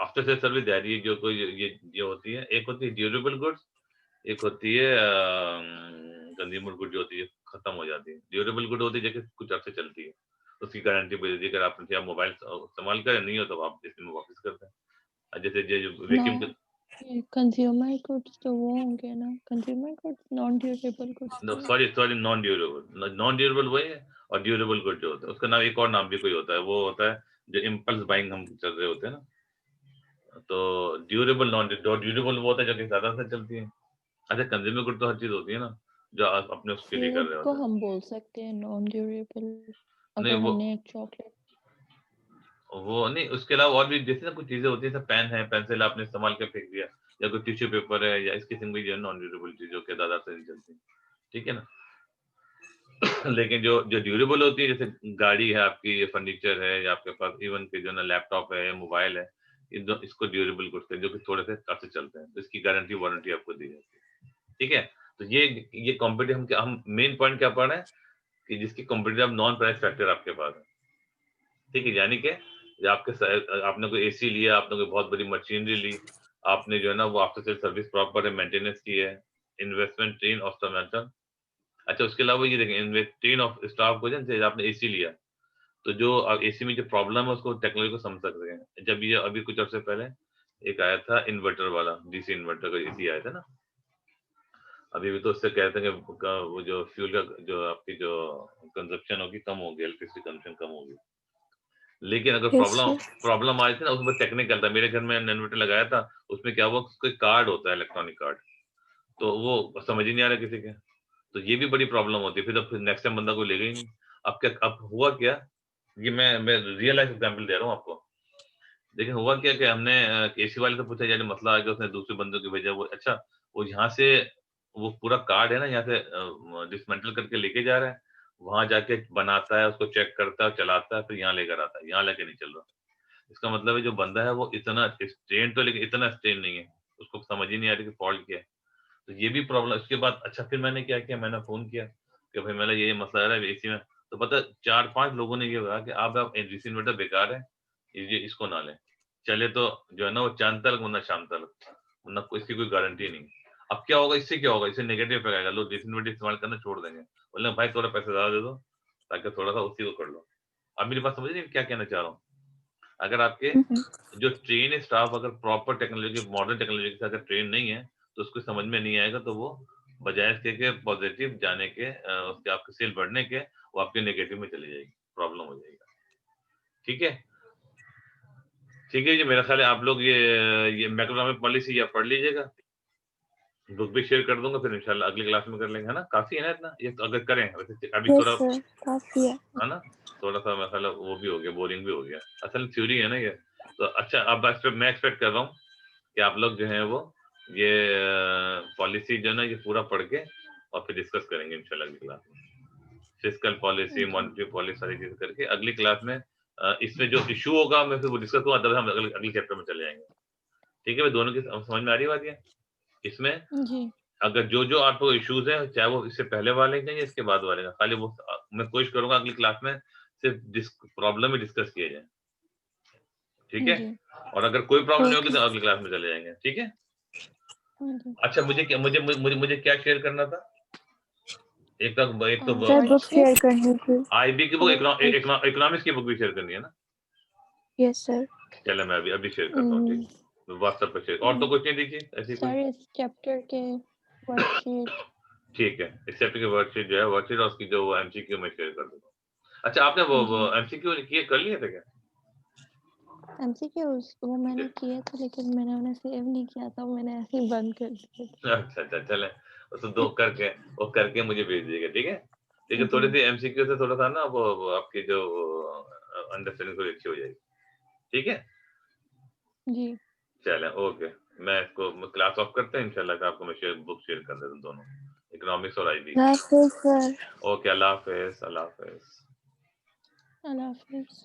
आफ्टर सेल सर्विस दे रही है, जो कोई ये होती है, एक होती है ड्यूरेबल गुड्स, एक होती है कंज्यूमर गुड जो होती है, खत्म हो जाती है। ड्यूरेबल गुड होती है जो कि कुछ अर्से चलती है। उसकी गारंटी भी देती है, अगर आपने चाहे मोबाइल इस्तेमाल करें, नहीं हो तो आप इसमें वापस कर दें। जैसे ये जो नो, वैक्यूम के, ये कंज्यूमर गुड्स तो वो होंगे ना, consumer goods non durable goods no, तो नहीं। सॉरी, नॉन ड्यूरेबल वही है, और ड्यूरेबल गुड जो होता है उसका नाम, एक और नाम भी कोई होता है, वो होता है जो इम्पल्स बाइंग हम चल रहे होते हैं ना। तो ड्यूरेबल, नॉन ड्यूरेबल वो होता है जो कि ज़्यादा से चलती है। अच्छा, कंज्यूमर गुड तो हर चीज़ होती है ना, जो आप अपने उसके लिए कर फूड रहे को होते हैं। हम बोल सकते हैं नॉन ड्यूरेबल, नहीं अगर वो हमने एक चॉकलेट। नहीं, उसके अलावा और भी जैसे ना कुछ चीज़ें होती हैं, जैसे पेन है, पेंसिल आपने इस्तेमाल कर फेंक दिया, या कोई टिश्यू पेपर है, या इस किस्म की जो है नॉन ड्यूरेबल चीज़ों के ज़्यादा से नहीं चलती। ठीक है ना? लेकिन जो जो ड्यूरेबल होती है, जैसे गाड़ी है आपकी, या फर्नीचर है, या आपके पास इवन के जो है ना लैपटॉप है, या मोबाइल है, इसको ड्यूरेबल गुड्स हैं, जो कि थोड़े से अर्से चलते हैं, तो इसकी गारंटी वारंटी आपको दी जाती है। ठीक है? तो ये कॉम्पिटिटिव, हम मेन पॉइंट क्या पढ़ रहे हैं, कि जिसकी कॉम्पिटिटिव नॉन प्राइस फैक्टर आपके पास है। ठीक है? यानी कि या आपने कोई एसी लिया, आपने कोई बहुत बड़ी मशीनरी ली, आपने जो है ना वो आफ्टर सेल सर्विस प्रॉपर है, मेंटेनेंस की है, इन्वेस्टमेंट, ट्रेन और इंस्टॉलमेंटल। अच्छा, उसके अलावा ये देखें, ट्रेन ऑफ स्टाफ को, जैसे आपने एसी लिया, तो जो एसी में जो प्रॉब्लम है उसको टेक्नोलॉजी को समझ सकते हैं। जब ये अभी कुछ अर्से पहले एक आया था इन्वर्टर वाला, डीसी इन्वर्टर का एसी आया था ना, अभी भी तो उससे कहते हैं कि वो जो फ्यूल का जो आपकी जो कंजप्शन होगी कम होगी, इलेक्ट्रिसिटी कंजप्शन कम होगी। लेकिन अगर यस प्रॉब्लम सर। प्रॉब्लम आई थी ना, उसमें टेक्निकल था। मेरे घर में इन्वर्टर लगाया था, उसमें क्या हुआ, कोई कार्ड होता है इलेक्ट्रॉनिक कार्ड, तो वो समझ ही नहीं आ रहा किसी के। तो ये भी बड़ी प्रॉब्लम होती है, फिर नेक्स्ट टाइम बंदा कोई लेगा ही नहीं। अब हुआ क्या, ये मैं रियल लाइफ एग्जांपल दे रहा हूँ आपको। लेकिन हुआ क्या कि हमने एसी वाले से पूछा, यार मसला आ गया, उसने दूसरे बंदों को भेजा, वो अच्छा, वो यहाँ से वो पूरा कार्ड है ना, यहाँ से डिसमेंटल करके लेके जा रहा है, वहां जाके बनाता है, उसको चेक करता है, चलाता है, फिर यहाँ लेकर आता है, यहाँ लेके नहीं चल रहा। इसका मतलब है जो बंदा है वो इतना स्ट्रेन तो, लेकिन इतना स्ट्रेन नहीं है, उसको समझ ही नहीं आ रही कि फॉल्ट क्या है। तो ये भी प्रॉब्लम। उसके बाद अच्छा, फिर मैंने क्या किया, मैंने फ़ोन किया कि भाई मेरा ये मसला आ रहा है एसी में। तो पता 4-5 लोगों ने ये कहा कि आप डीसी इन्वर्टर बेकार है, ये इसको ना लें। चले तो जो है ना वो चाँद तक वरना शाम तक, वरना कोई इसकी कोई गारंटी नहीं। अब क्या होगा, इससे क्या होगा, इससे नेगेटिव इफेक्ट आएगा, लोग डीसी इन्वर्टर इस्तेमाल करना छोड़ देंगे। बोले भाई थोड़ा पैसे ज़्यादा दे दो, ताकि थोड़ा-सा उसी को कर लो। अब मेरी बात समझ रही हैं क्या कहना चाह रहा हूँ? अगर आपके जो ट्रेन स्टाफ अगर प्रॉपर टेक्नोलॉजी, मॉडर्न टेक्नोलॉजी से अगर ट्रेन नहीं है, तो उसको समझ में नहीं आएगा, तो वो बजाय इसके के पॉजिटिव जाने के उसके आपके सेल बढ़ने के, वो आपके नेगेटिव में चली जाएगी, प्रॉब्लम हो जाएगा। ठीक है? ठीक है जी, मेरा ख्याल है आप लोग ये मैक्रोइकॉनॉमिक पॉलिसी या पढ़ लीजिएगा, बुक भी शेयर कर दूँगा, फिर इंशाल्लाह अगली क्लास में कर लेंगे, है ना? काफ़ी है ना इतना? ये तो अगर करें, वैसे अभी यस थोड़ा, सर, काफ़ी है। है ना? थोड़ा-सा मेरा ख्याल है वो भी हो गया, बोरिंग भी हो गया। असल थ्योरी है ना ये। तो अच्छा, अब मैं एक्सपेक्ट कर रहा हूँ कि आप लोग जो हैं वो ये पॉलिसी जो है ना ये पूरा पढ़ के और फिर डिस्कस करेंगे इंशाल्लाह अगली क्लास में। Fiscal policy, okay. Monetary policy, सारी चीजें करके अगली क्लास में इसमें जो इशू होगा मैं फिर वो डिस्कस करूंगा, अदरवाइज हम अगले चैप्टर में चले जाएंगे। ठीक है भाई, दोनों की समझ में आ रही बात? ये इसमें जी। अगर जो आपको इश्यूज है, चाहे वो इससे पहले वाले का या इसके बाद वाले का, खाली वो मैं कोशिश करूंगा अगली क्लास में सिर्फ प्रॉब्लम ही डिस्कस किए जाए। ठीक है, जी। और अगर कोई प्रॉब्लम नहीं होगी ओके। तो अगली क्लास में चले जाएंगे। ठीक है। जी। अच्छा, मुझे क्या शेयर करना था? एक तो सर बुक वर्कशीट शेयर करनी थी। आईबी की बुक, एक इकोनॉमिक्स की बुक भी शेयर करनी है ना? Yes sir. चलो मैं अभी शेयर करता हूँ। ठीक, व्हाट्सएप पे शेयर। और तो कुछ नहीं दीजिए ऐसी कोई? सर इस चैप्टर के वर्कशीट। ठीक है, इस चैप्टर की वर्कशीट जो है, वर्कशीट और उसकी जो एमसीक्यू में शेयर कर दूंगा। अच्छा, आपने वो जी। एमसीक्यू किए कर लिए थे क्या? एमसीक्यूज वो मैंने किए थे, लेकिन मैंने उन्हें सेव नहीं किया था, मैंने ऐसे ही बंद कर दिए थे। अच्छा, चले तो दो करके वो करके मुझे भेज दीजिएगा। ठीक है, ठीक है। थोड़ी जी। सी एमसीक्यू से थोड़ा सा ना वो आपकी जो अंडरस्टैंडिंग थोड़ी अच्छी हो जाएगी। ठीक है, जी। चलें, ओके। मैं इसको क्लास ऑफ करते हैं, इंशाल्लाह आपको मैं बुक शेयर कर देता हूँ दोनों, इकोनॉमिक्स और आईबी। सर। ओके, अल्लाह हाफिज, अल्लाह हाफिज। अल्लाह हाफिज।